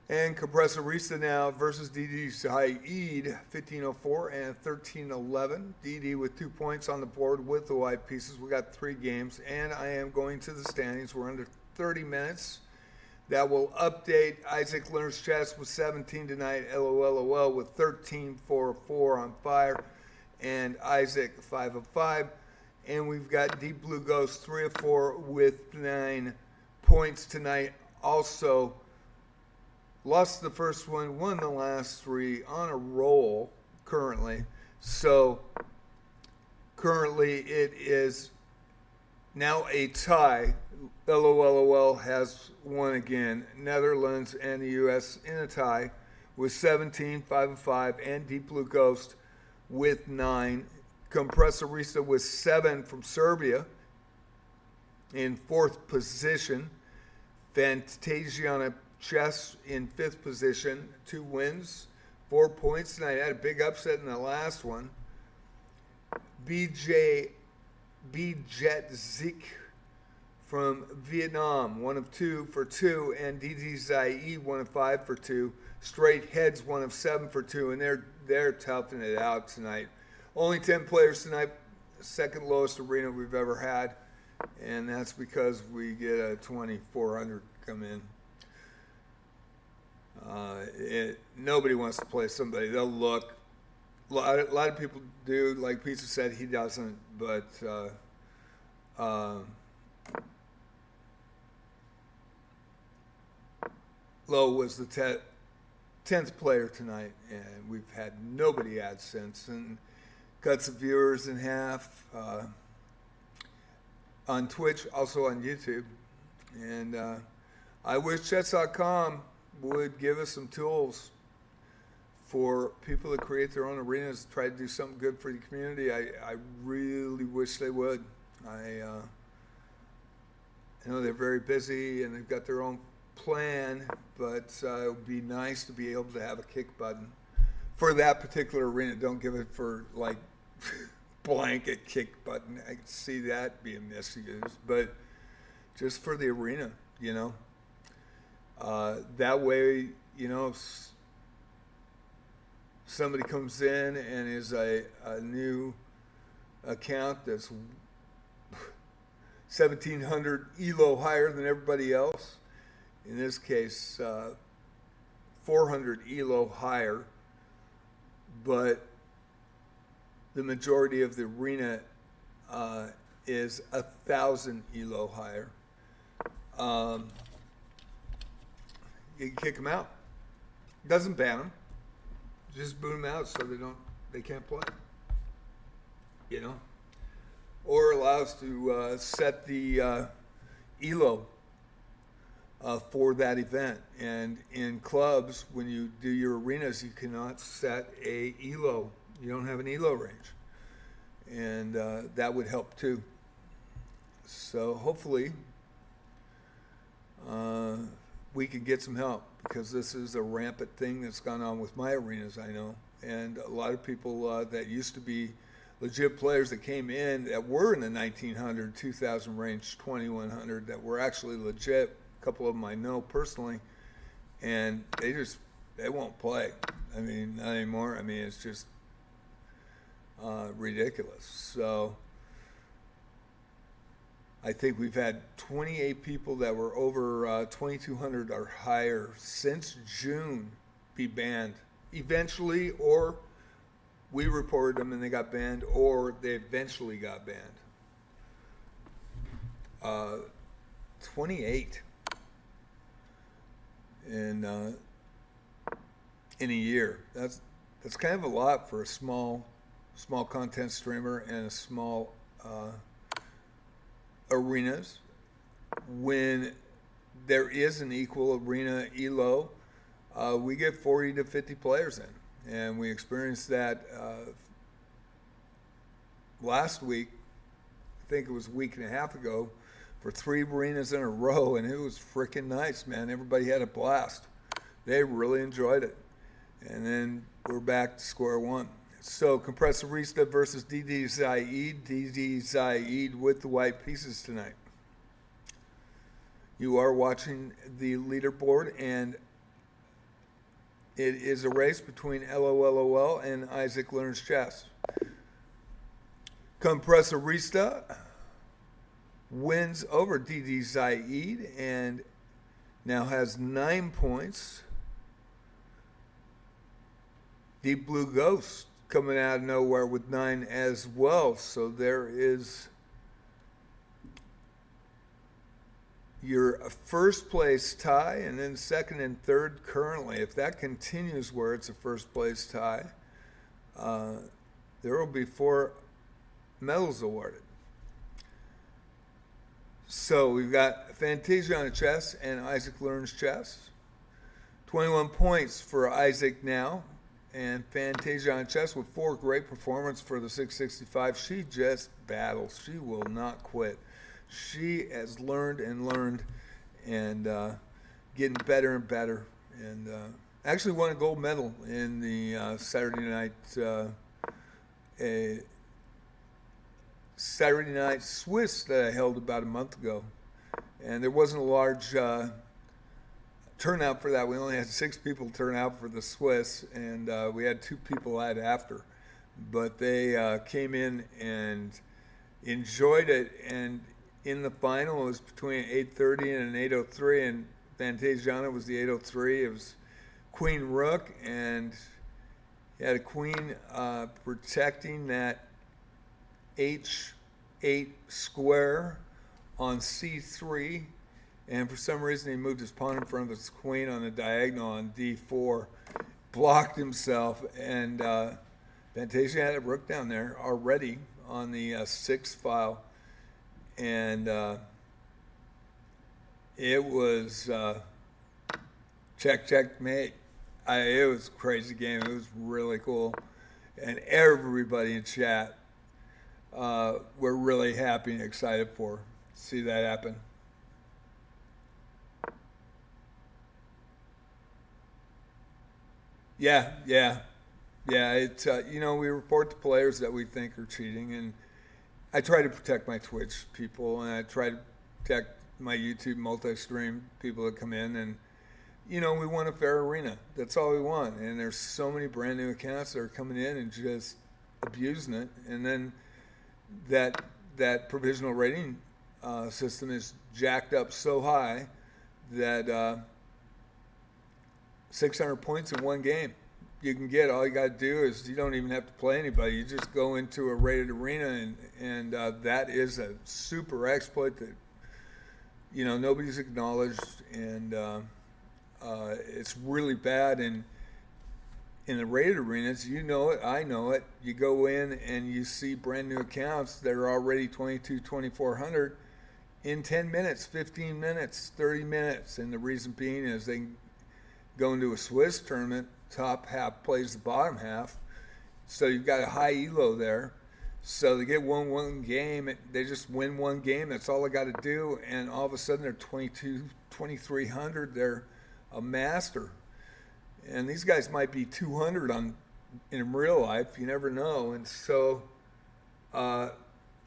And Compressorista now versus DD Saeed, 1504 and 1311. DD with 2 points on the board with the white pieces. We got 3 games, and I am going to the standings. We're under 30 minutes. That will update. Isaac Learns Chess with 17 tonight. LOLOL with 13-4-4 on fire. And Isaac 5 of 5. And we've got Deep Blue Ghost 3 of 4 with 9 points tonight. Also, lost the first one, won the last 3, on a roll currently. So currently it is now a tie. LOLOL has won again. Netherlands and the U.S. in a tie with 17, 5 of 5, and Deep Blue Ghost with 9. Compressorista with 7 from Serbia in 4th position. Fantasiana Chess in 5th position, 2 wins, 4 points tonight. Had a big upset in the last one. Bijet Zik from Vietnam, 1 of 2 for 2, and DD Zaid 1 of 5 for 2. Straight Heads 1 of 7 for 2, and they're toughing it out tonight. Only 10 players tonight, second lowest arena we've ever had, and that's because we get a 2,400 come in. Nobody wants to play somebody. They'll look. A lot of people do. Like Pizza said, he doesn't. But Lowe was the 10th player tonight, and we've had nobody add since, and cut some viewers in half on Twitch, also on YouTube. And I wish Chess.com would give us some tools for people to create their own arenas, try to do something good for the community. I really wish they would. I know they're very busy and they've got their own plan, but it would be nice to be able to have a kick button for that particular arena. Don't give it for like blanket kick button. I can see that being misused, but just for the arena, you know. That way, you know, if somebody comes in and is a new account that's 1,700 ELO higher than everybody else, in this case 400 ELO higher, but the majority of the arena is 1,000 ELO higher. You can kick them out. Doesn't ban them. Just boot them out so they can't play. you know, or allow us to set the ELO for that event. And in clubs, when you do your arenas, you cannot set a ELO. You don't have an ELO range, and that would help too. So hopefully we could get some help, because this is a rampant thing that's gone on with my arenas, I know. And a lot of people that used to be legit players that came in that were in the 1900, 2000 range, 2100, that were actually legit. A couple of them I know personally, and they won't play. I mean, not anymore. I mean, it's just ridiculous. So I think we've had 28 people that were over 2,200 or higher since June be banned eventually, or we reported them and they got banned, or they eventually got banned. 28 in a year. That's kind of a lot for a small content streamer and a small arenas. When there is an equal arena ELO, we get 40 to 50 players in, and we experienced that last week. I think it was a week and a half ago, for 3 arenas in a row, and it was freaking nice, man. Everybody had a blast. They really enjoyed it. And then we're back to square one. So Compressor-Rista versus DD Zaid. DD Zaid with the white pieces tonight. You are watching the leaderboard, and it is a race between LOLOL and Isaac Learns Chess. Compressor-Rista wins over DD Zaid and now has 9 points. Deep Blue Ghost coming out of nowhere with 9 as well. So there is your first place tie, and then second and third currently. If that continues where it's a first place tie, there will be 4 medals awarded. So we've got Fantasia on chess and Isaac Learns Chess. 21 points for Isaac now, and Fantasia on chess with 4 great performances for the 665. She just battles. She will not quit. She has learned and learned, and getting better and better. And actually won a gold medal in the Saturday night Swiss that I held about a month ago. And there wasn't a large turnout for that. We only had 6 people turn out for the Swiss, and we had 2 people out after. But they came in and enjoyed it, and in the final it was between an 830 and an 803, and Fantasiana was the 803. It was Queen Rook, and you had a queen protecting that H8 square on C3, and for some reason he moved his pawn in front of his queen on the diagonal on D4, blocked himself, and Fantasia had a rook down there already on the 6 file, and it was checkmate. It was a crazy game. It was really cool, and everybody in chat we're really happy and excited to see that happen. Yeah. It's we report the players that we think are cheating, and I try to protect my Twitch people, and I try to protect my YouTube multi-stream people that come in, and we want a fair arena. That's all we want. And there's so many brand new accounts that are coming in and just abusing it, and then that provisional rating system is jacked up so high that 600 points in one game you can get. All you got to do is, you don't even have to play anybody. You just go into a rated arena, and that is a super exploit that nobody's acknowledged, and it's really bad. And in the rated arenas, you know it, I know it. You go in and you see brand new accounts that are already 2400 in 10 minutes, 15 minutes, 30 minutes. And the reason being is they go into a Swiss tournament, top half plays the bottom half. So you've got a high elo there. So they get one game, they just win one game. That's all they got to do. And all of a sudden they're 2300. They're a master. And these guys might be 200 in real life. You never know. And so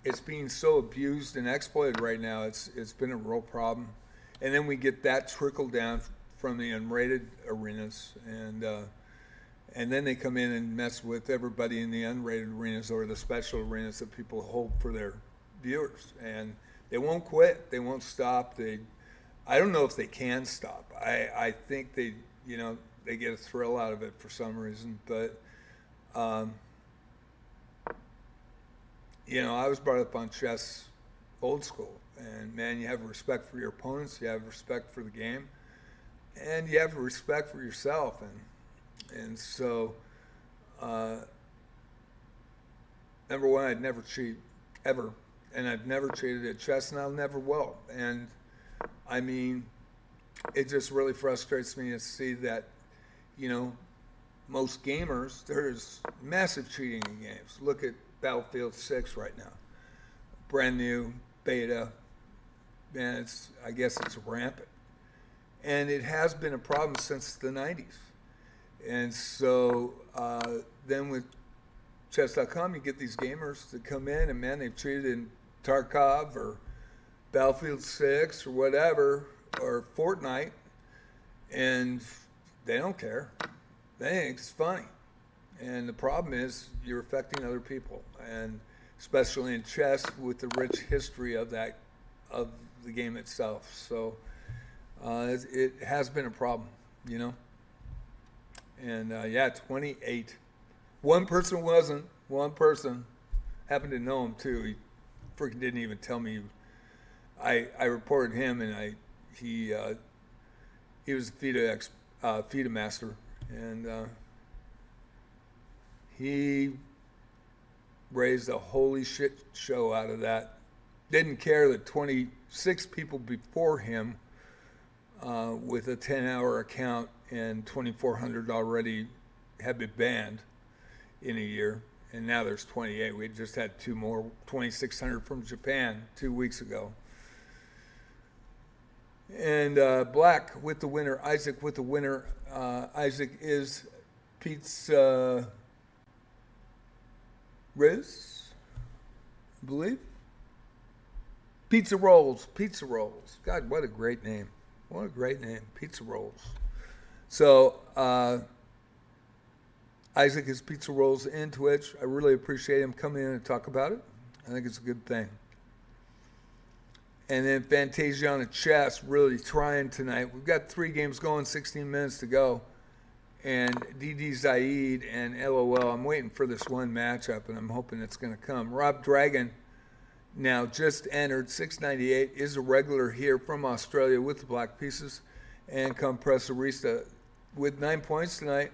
it's being so abused and exploited right now. It's been a real problem. And then we get that trickle down from the unrated arenas, and then they come in and mess with everybody in the unrated arenas or the special arenas that people hold for their viewers. And they won't quit. They won't stop. I don't know if they can stop. I think they get a thrill out of it for some reason. But I was brought up on chess old school, and man, you have respect for your opponents, you have respect for the game, and you have respect for yourself. And so, number one, I'd never cheat, ever. And I've never cheated at chess, and I'll never will. And, I mean, it just really frustrates me to see that, most gamers, there's massive cheating in games. Look at Battlefield 6 right now. Brand new, beta. Man, I guess it's rampant. And it has been a problem since the 90s. And so then with chess.com, you get these gamers that come in and, man, they've cheated in Tarkov or Battlefield 6 or whatever, or Fortnite, and they don't care. They think it's funny. And the problem is you're affecting other people, and especially in chess with the rich history of the game itself. So it has been a problem, And 28. One person wasn't. One person happened to know him too. He freaking didn't even tell me. I reported him, and he was a FIDE master, and he raised a holy shit show out of that. Didn't care that 26 people before him with a 10-hour account and 2,400 already have been banned in a year, and now there's 28. We just had two more, 2,600 from Japan 2 weeks ago. And Black with the winner, Isaac with the winner. Isaac is Pete's Riz, I believe. Pizza Rolls. God, what a great name. What a great name, Pizza Rolls. So Isaac is Pizza Rolls in Twitch. I really appreciate him coming in and talk about it. I think it's a good thing. And then Fantasiana Chess really trying tonight. We've got 3 games going, 16 minutes to go. And DD Zaid and LOL. I'm waiting for this one matchup, and I'm hoping it's going to come. Rob Dragon now just entered 698, is a regular here from Australia with the black pieces, and Compressarista with 9 points tonight.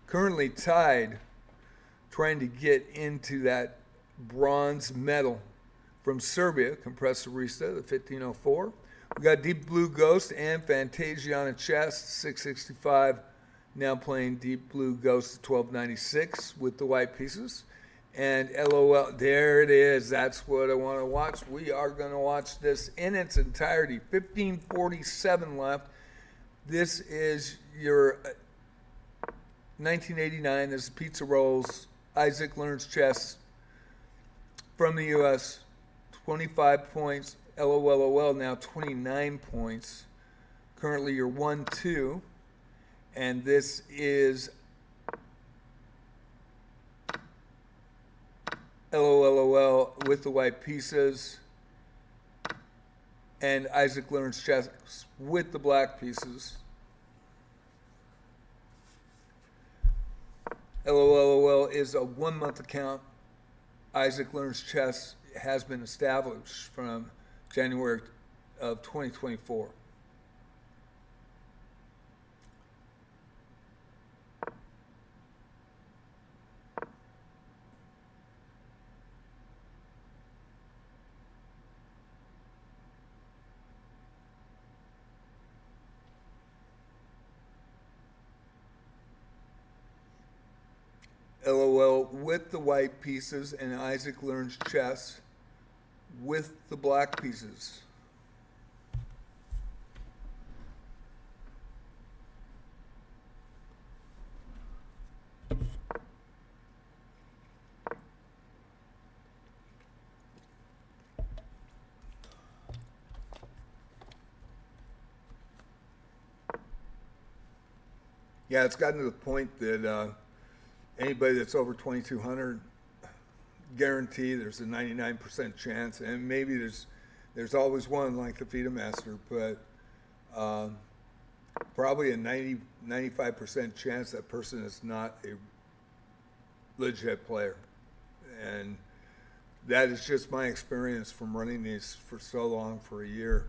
Currently tied, trying to get into that bronze medal from Serbia, Compressarista, the 1504. We got Deep Blue Ghost and Fantasiana Chess, 665, now playing Deep Blue Ghost, 1296 with the white pieces. And LOL, there it is. That's what I want to watch. We are going to watch this in its entirety. 15:47 left. This is your 1989. This is Pizza Rolls. Isaac Learns Chess from the U.S. 25 points. LOL now 29 points. Currently you're 1-2. And this is LOL with the white pieces, and Isaac Learns Chess with the black pieces. LOL is a 1-month account. Isaac Learns Chess has been established from January of 2024. LOL with the white pieces, and Isaac learns chess with the black pieces. Yeah, it's gotten to the point that anybody that's over 2,200, guarantee there's a 99% chance, and maybe there's always one like the FIDE Master, but probably a 95% chance that person is not a legit player. And that is just my experience from running these for so long, for a year.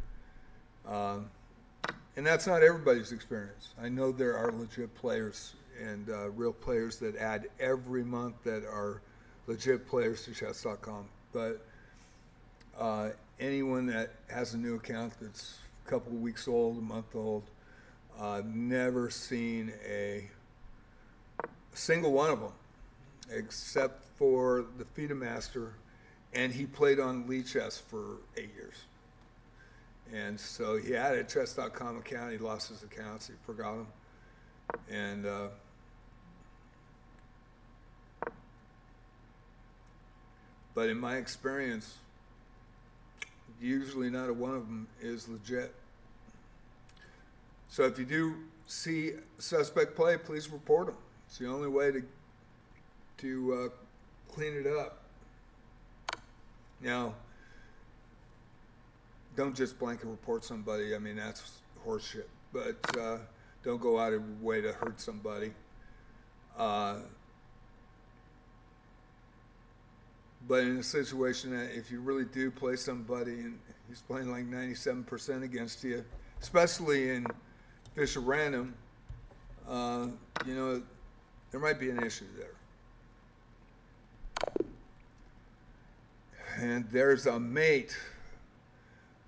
And that's not everybody's experience. I know there are legit players and real players that add every month that are legit players to chess.com. But anyone that has a new account that's a couple of weeks old, a month old, never seen a single one of them except for the FIDE Master, and he played on Lee Chess for 8 years. And so he had a chess.com account, he lost his accounts, he forgot them. And but in my experience, usually not a one of them is legit. So if you do see suspect play, please report them. It's the only way to clean it up. Now, don't just blanket report somebody. I mean, that's horseshit. But don't go out of your way to hurt somebody. But in a situation that if you really do play somebody and he's playing like 97% against you, especially in Fisher Random, you know, there might be an issue there. And there's a mate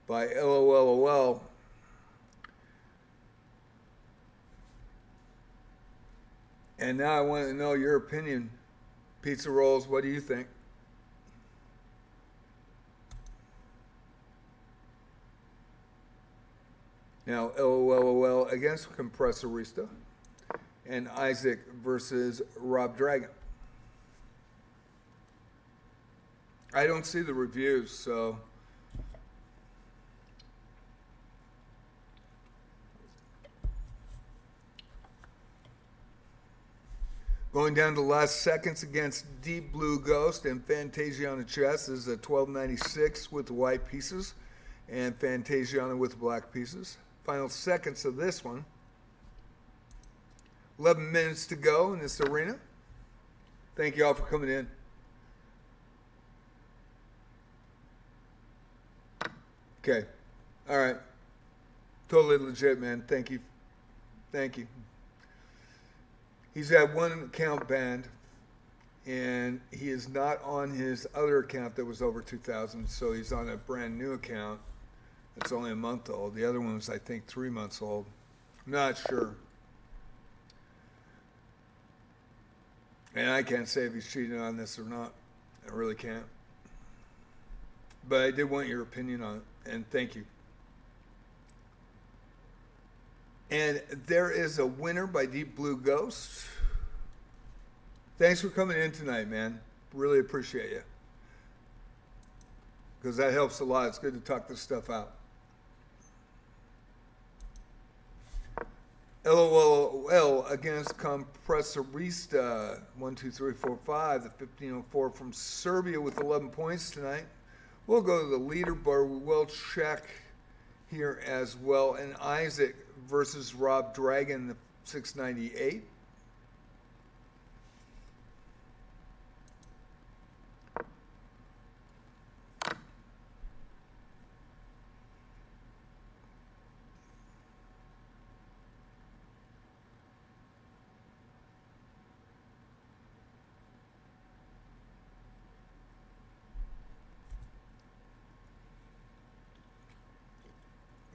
by LOLOL. And now I want to know your opinion. Pizza rolls, what do you think? Now, LOLOL against Compressorista, and Isaac versus Rob Dragon. I don't see the reviews, so going down to the last seconds against Deep Blue Ghost and Fantasiana Chess is a 1296 with the white pieces and Fantasiana with the black pieces. Final seconds of this one. 11 minutes to go in this arena. Thank you all for coming in. Okay. All right. Totally legit, man. Thank you. Thank you. He's had one account banned, and he is not on his other account that was over 2,000, so he's on a brand new account that's only a month old. The other one was, I think, 3 months old. I'm not sure. And I can't say if he's cheating on this or not. I really can't. But I did want your opinion on it, and thank you. And there is a winner by Deep Blue Ghost. Thanks for coming in tonight, man. Really appreciate you. Because that helps a lot. It's good to talk this stuff out. LOL against Compressorista. 1, 2, 3, 4, 5. The 1504 from Serbia with 11 points tonight. We'll go to the leaderboard. We will check here as well. And Isaac versus Rob Dragon, the 698.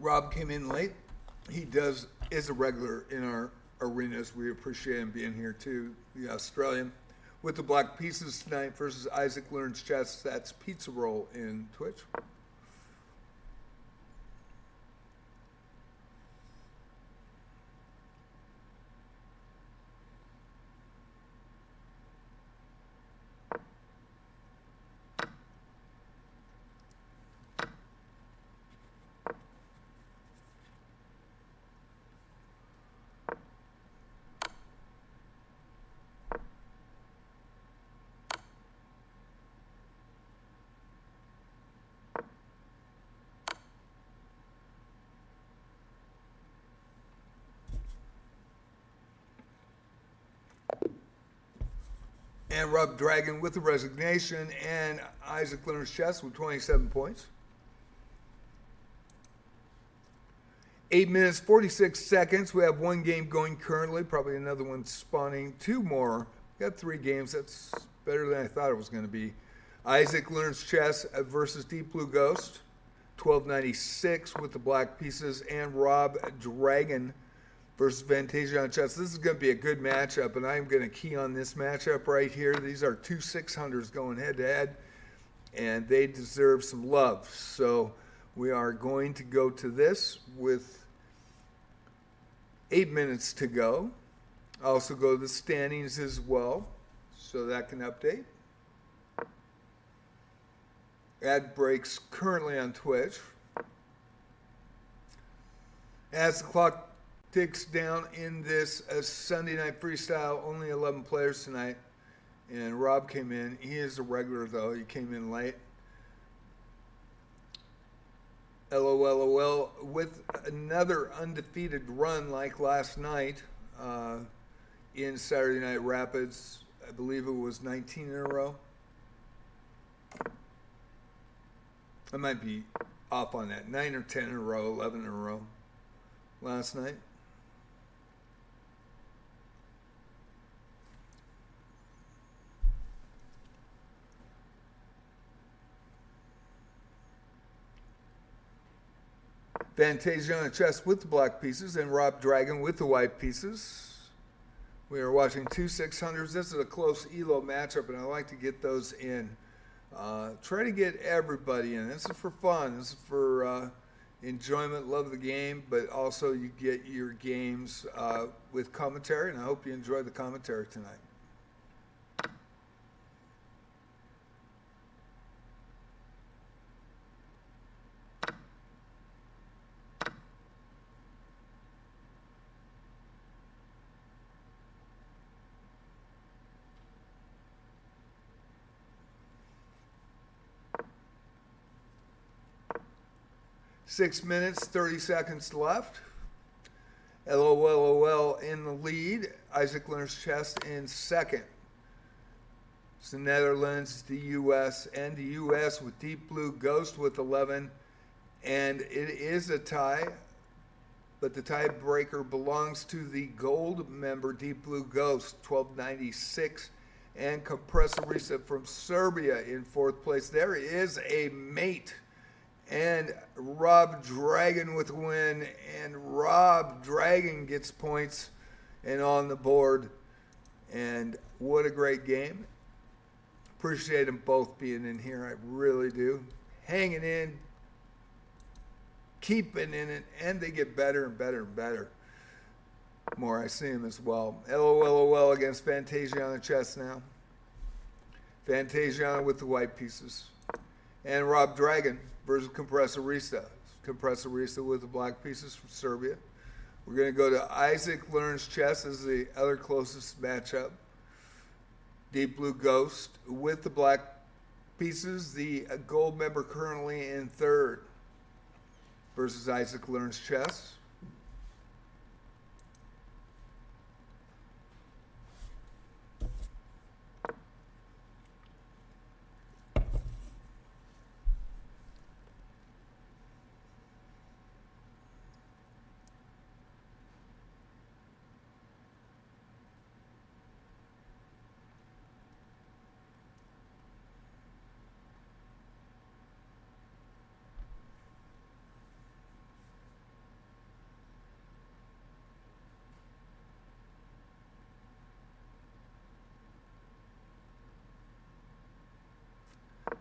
Rob came in late. He is a regular in our arenas. We appreciate him being here too. The Australian. with the black pieces tonight versus Isaac Learns Chess. That's Pizza Roll in Twitch. And Rob Dragon with the resignation, and Isaac Learns Chess with 27 points. 8 minutes, 46 seconds. We have one game going currently, probably another one spawning. Two more. We got 3 games. That's better than I thought it was going to be. Isaac Learns Chess versus Deep Blue Ghost. 1296 with the black pieces, and Rob Dragon versus Fantasia on Chess. This is going to be a good matchup, and I'm going to key on this matchup right here. These are two 600s going head-to-head, and they deserve some love. So we are going to go to this with 8 minutes to go. I'll also go to the standings as well, so that can update. Ad breaks currently on Twitch. As the clock ticks down in this Sunday night freestyle, only 11 players tonight, and Rob came in. He is a regular though, he came in late. LOL with another undefeated run like last night in Saturday Night Rapids. I believe it was 19 in a row. I might be off on that. 9 or 10 in a row, 11 in a row last night. Fantasia on Chess with the black pieces, and Rob Dragon with the white pieces. We are watching two 600s. This is a close ELO matchup, and I like to get those in. Try to get everybody in. This is for fun. This is for enjoyment, love of the game, but also you get your games with commentary, and I hope you enjoy the commentary tonight. Six minutes, 30 seconds left. LOL in the lead. Isaac Learns Chess in second. It's the Netherlands, the U.S., and the U.S. with Deep Blue Ghost with 11. And it is a tie, but the tiebreaker belongs to the gold member, Deep Blue Ghost, 1296. And Kompressorista from Serbia in fourth place. There is a mate. And Rob Dragon with a win, and Rob Dragon gets points and on the board. And what a great game. Appreciate them both being in here, I really do. Hanging in, keeping in it, and they get better and better and better. More I see them as well. LOL against Fantasia on the chess now. Fantasia with the white pieces. And Rob Dragon versus Kompressorista. Kompressorista with the black pieces from Serbia. We're going to go to Isaac Learns Chess as the other closest matchup. Deep Blue Ghost with the black pieces. The gold member currently in third versus Isaac Learns Chess.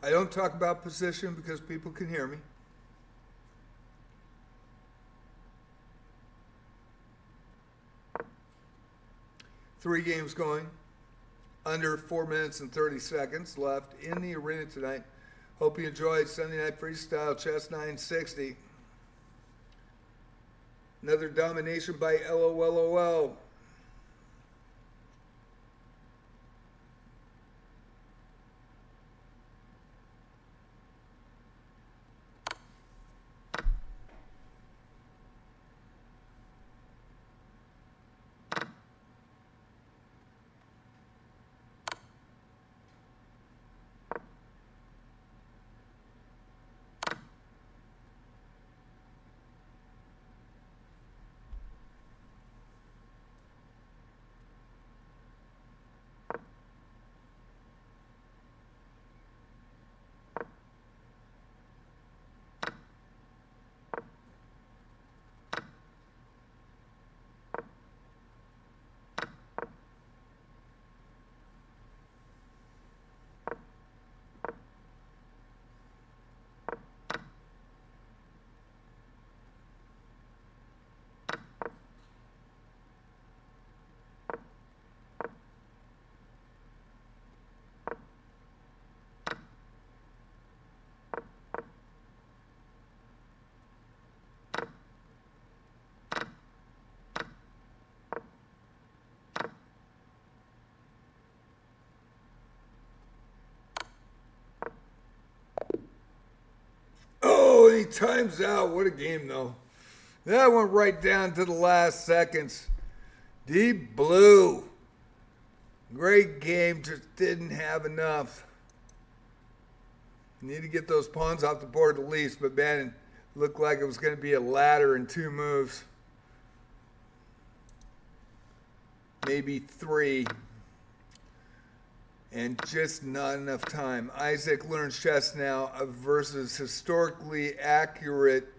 I don't talk about position because people can hear me. Three games going. Under 4 minutes and 30 seconds left in the arena tonight. Hope you enjoyed Sunday Night Freestyle Chess960. Another domination by LOLOL. Oh, he times out. What a game, though. That went right down to the last seconds. Deep blue. Great game, just didn't have enough. Need to get those pawns off the board at least, but man, it looked like it was going to be a ladder in 2 moves. Maybe 3. And just not enough time. Isaac learns chess now versus historically accurate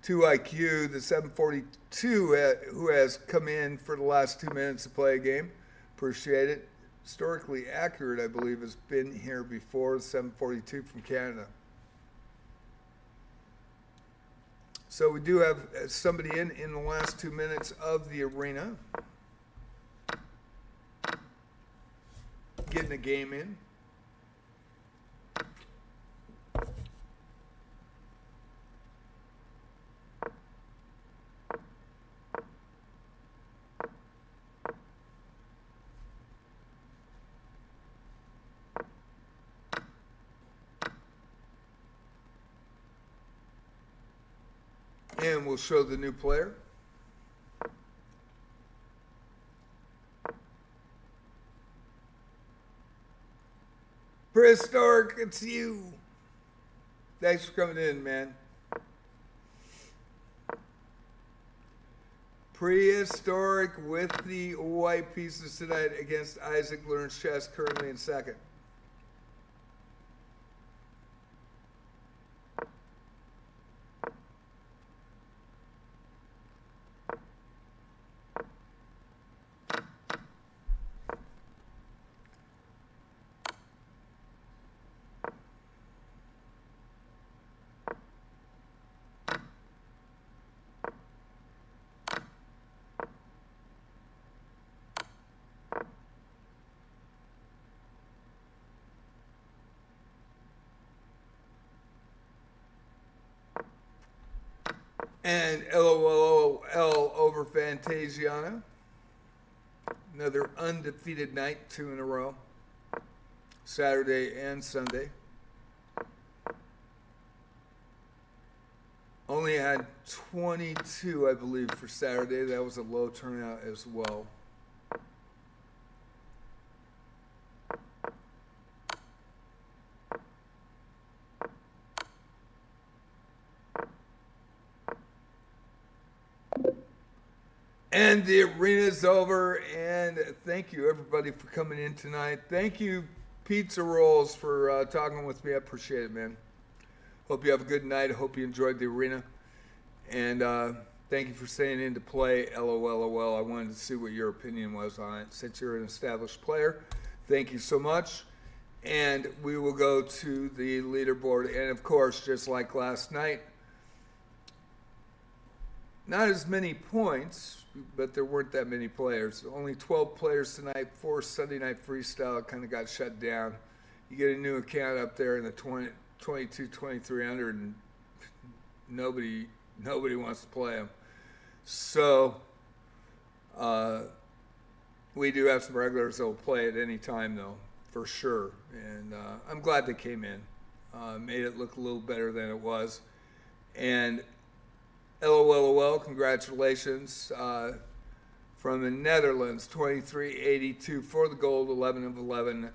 2 IQ, the 742, who has come in for the last 2 minutes to play a game. Appreciate it. Historically accurate, I believe, has been here before, 742 from Canada. So we do have somebody in the last 2 minutes of the arena. Getting a game in. And we'll show the new player. Prehistoric, it's you. Thanks for coming in, man. Prehistoric with the white pieces tonight against Isaac Learns Chess, currently in second. And LOLOL over Fantasiana. Another undefeated night, 2 in a row. Saturday and Sunday. Only had 22, I believe, for Saturday. That was a low turnout as well. And the arena's over, and thank you everybody for coming in tonight. Thank you, Pizza Rolls, for talking with me. I appreciate it, man. Hope you have a good night. I hope you enjoyed the arena. And thank you for staying in to play LOLOL. I wanted to see what your opinion was on it. Since you're an established player, thank you so much. And we will go to the leaderboard. And of course, just like last night, not as many points, but there weren't that many players. Only 12 players tonight. 4 Sunday Night Freestyle kind of got shut down. You get a new account up there in the 2300, and nobody wants to play them. So we do have some regulars that will play at any time, though, for sure. And I'm glad they came in. Made it look a little better than it was. And LOL, congratulations. From the Netherlands, 2382 for the gold, 11 of 11.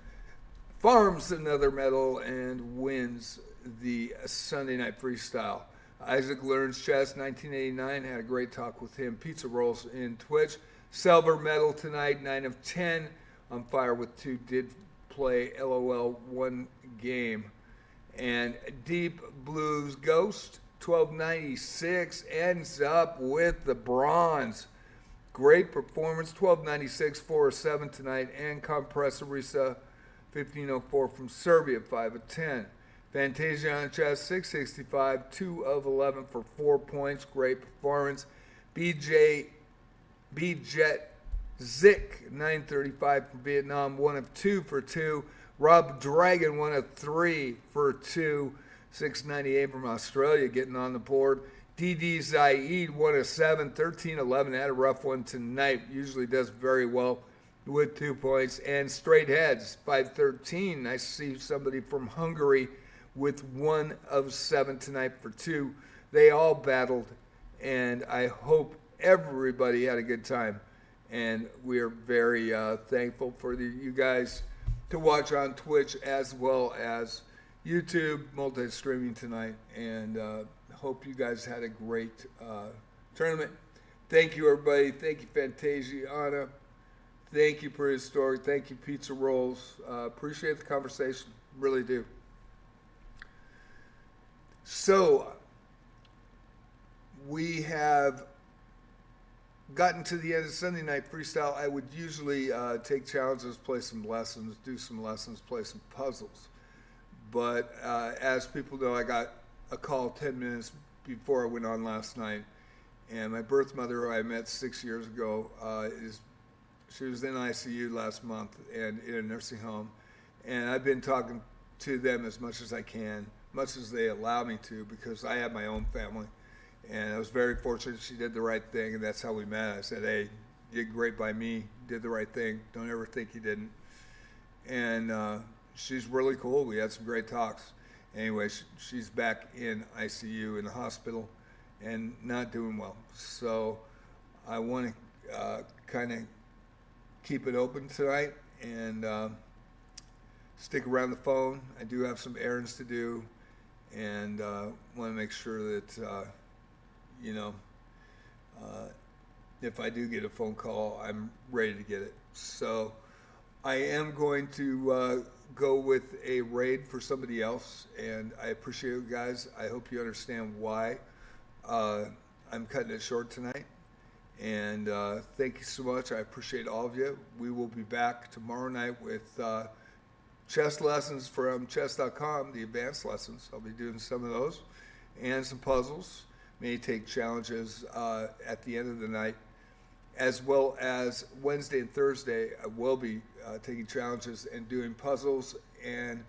Farms another medal and wins the Sunday Night Freestyle. Isaac Learns Chess, 1989, had a great talk with him. Pizza Rolls in Twitch. Silver medal tonight, 9 of 10. On fire with 2, did play LOL 1 game. And Deep Blues Ghost, 1296, ends up with the bronze. Great performance, 1296, 4 of 7 tonight. And Kompressorisa, 1504 from Serbia, 5 of 10. Fantasia on Chess, 665, 2 of 11 for 4 points. Great performance. B-Jet Zik, 935 from Vietnam, 1 of 2 for 2. Rob Dragon, 1 of 3 for 2. 698 from Australia, getting on the board. DD Zaid, 1 of 7, 13-11. Had a rough one tonight. Usually does very well with 2 points. And Straight Heads, 5-13. Nice to see somebody from Hungary with 1 of 7 tonight for 2. They all battled, and I hope everybody had a good time. And we are very thankful for you guys to watch on Twitch as well as YouTube, multi-streaming tonight. And hope you guys had a great tournament. Thank you, everybody. Thank you, Fantasiana. Thank you, Prehistoric. Thank you, Pizza Rolls. Appreciate the conversation. Really do. So, we have gotten to the end of Sunday Night Freestyle. I would usually take challenges, play some lessons, do some lessons, play some puzzles. But as people know, I got a call 10 minutes before I went on last night. And my birth mother, who I met 6 years ago, she was in ICU last month and in a nursing home. And I've been talking to them as much as I can, much as they allow me to, because I have my own family. And I was very fortunate she did the right thing, and that's how we met. I said, hey, you did great by me, did the right thing. Don't ever think you didn't. And she's really cool. We had some great talks. Anyway, she's back in ICU in the hospital and not doing well. So I want to kind of keep it open tonight and stick around the phone. I do have some errands to do, and want to make sure that, if I do get a phone call, I'm ready to get it. So I am going to go with a raid for somebody else, and I appreciate you guys. I hope you understand why I'm cutting it short tonight. And thank you so much. I appreciate all of you. We will be back tomorrow night with chess lessons from chess.com, the advanced lessons. I'll be doing some of those and some puzzles. May take challenges at the end of the night, as well as Wednesday and Thursday. I will be taking challenges and doing puzzles, and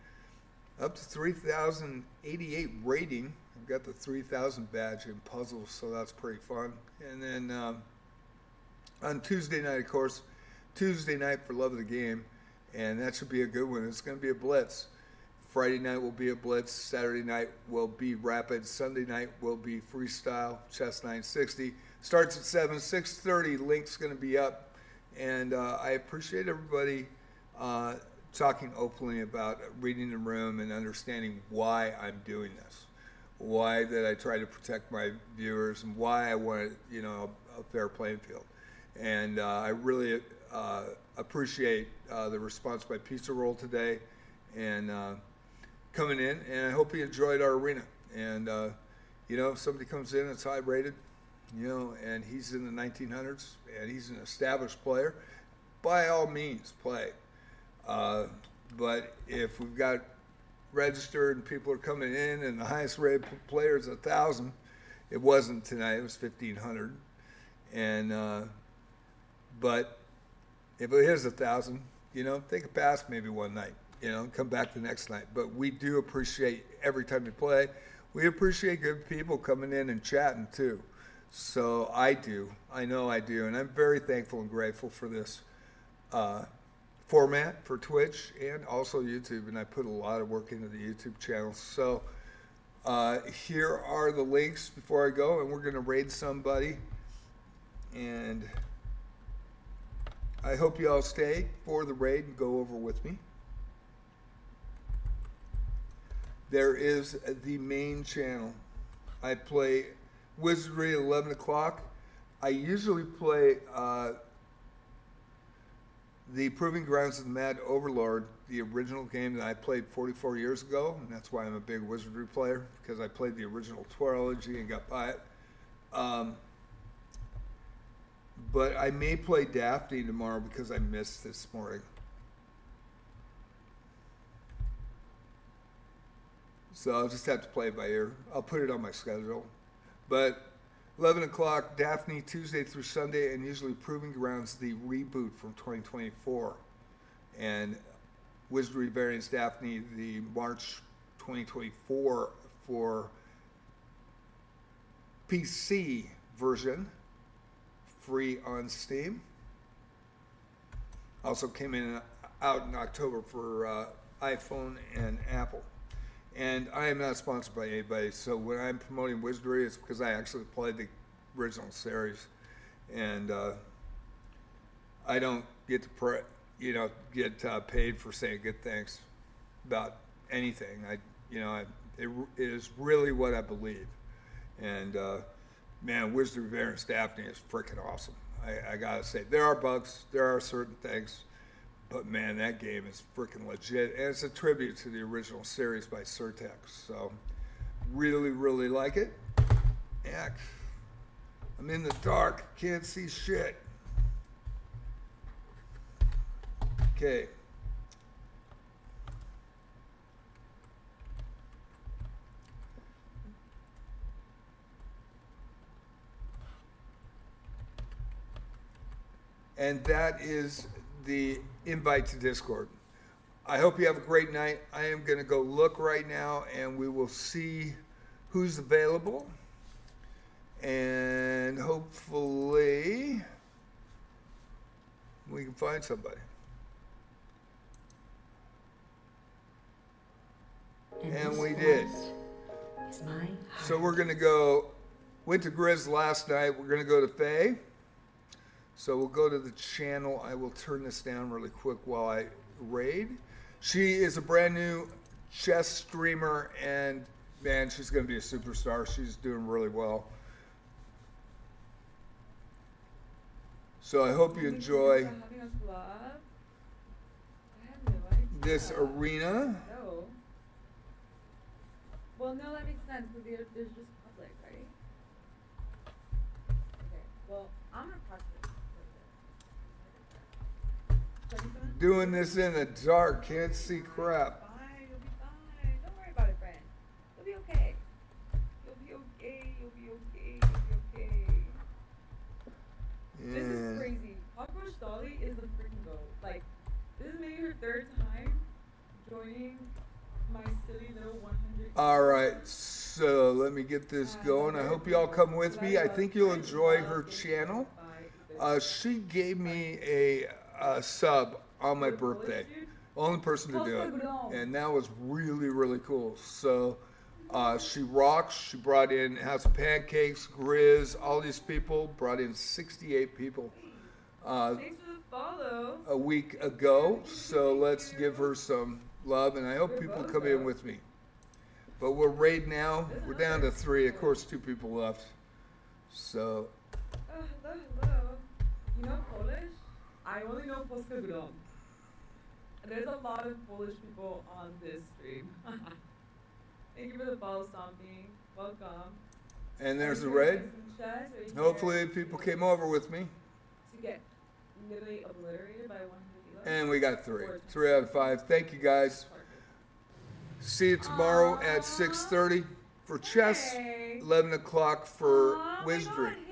up to 3,088 rating. I've got the 3,000 badge in puzzles, so that's pretty fun. And then on Tuesday night, of course, Tuesday night for Love of the Game, and that should be a good one. It's going to be a blitz. Friday night will be a blitz. Saturday night will be rapid. Sunday night will be freestyle. Chess960 starts at 7, 6:30. Link's going to be up, and I appreciate everybody talking openly about reading the room and understanding why I'm doing this, why that I try to protect my viewers, and why I want a fair playing field. And I really appreciate the response by Pizza Roll today, and coming in, and I hope you enjoyed our arena. And if somebody comes in that's high rated, and he's in the 1900s and he's an established player, by all means play. But if we've got registered and people are coming in and the highest rated player is 1,000, it wasn't tonight, it was 1,500. And, but if it is 1,000, you know, take a pass maybe one night, you know, come back the next night. But we do appreciate every time you play. We appreciate good people coming in and chatting too. So I do, I know I do, and I'm very thankful and grateful for this format for Twitch and also YouTube, and I put a lot of work into the YouTube channel. So here are the links before I go, and we're going to raid somebody, and I hope you all stay for the raid and go over with me. There is the main channel. I play Wizardry at 11 o'clock. I usually play the Proving Grounds of the Mad Overlord, the original game that I played 44 years ago, and that's why I'm a big Wizardry player, because I played the original trilogy and got by it. But I may play Daphne tomorrow because I missed this morning. So I'll just have to play it by ear. I'll put it on my schedule. But 11 o'clock, Daphne, Tuesday through Sunday, and usually Proving Grounds, the reboot from 2024. And Wizardry Variants Daphne, the March 2024 for PC version, free on Steam. Also came out in October for iPhone and Apple. And I am not sponsored by anybody, so when I'm promoting Wizardry, it's because I actually played the original series, and I don't get to get paid for saying good things about anything. It is really what I believe, and man, Wizardry Variants Daphne is freaking awesome. I gotta say, there are bugs, there are certain things. But man, that game is freaking legit, and it's a tribute to the original series by Surtex. So, really, really like it. Heck, I'm in the dark, can't see shit. Okay. And that is the invite to Discord. I hope you have a great night. I am going to go look right now, and we will see who's available. And hopefully we can find somebody. And we did. So we're going to go, went to Grizz last night. We're going to go to Faye. So we'll go to the channel. I will turn this down really quick while I raid. She is a brand new chess streamer, and man, she's going to be a superstar. She's doing really well. So I hope you enjoy this arena. No. Well, no, that makes sense because there's just public, right? Okay. Well, I'm gonna press this. Doing this in the dark, can't see crap. Fine, you'll be fine. Don't worry about it, friend. You'll be okay. You'll be okay. You'll be okay. You'll be okay. Yeah. This is crazy. Cockroach Dolly is the freaking goat. Like, this is maybe her third time joining my silly little 100. All right, so let me get this going. I hope you all come with me. I think you'll enjoy her channel. She gave me a sub on my birthday. Only person to do it. And that was really, really cool. So she rocks. She brought in House of Pancakes, Grizz, all these people. Brought in 68 people Thanks for the follow. a week ago. So let's give her some love. And I hope people come in with me. But we're raid now. We're down to 3. Of course, 2 people left. So. Hello, hello. You know Polish? I only know Polska Grom. There's a lot of Polish people on this stream. Thank you for the follow, Stomping. Welcome. And there's the raid. Hopefully people came over with me. To get literally obliterated by 100 And we got 3. 3 out of 5. Thank you, guys. See you tomorrow at 6:30 for chess, Hey. 11 o'clock for Aw, my Wizardry. God,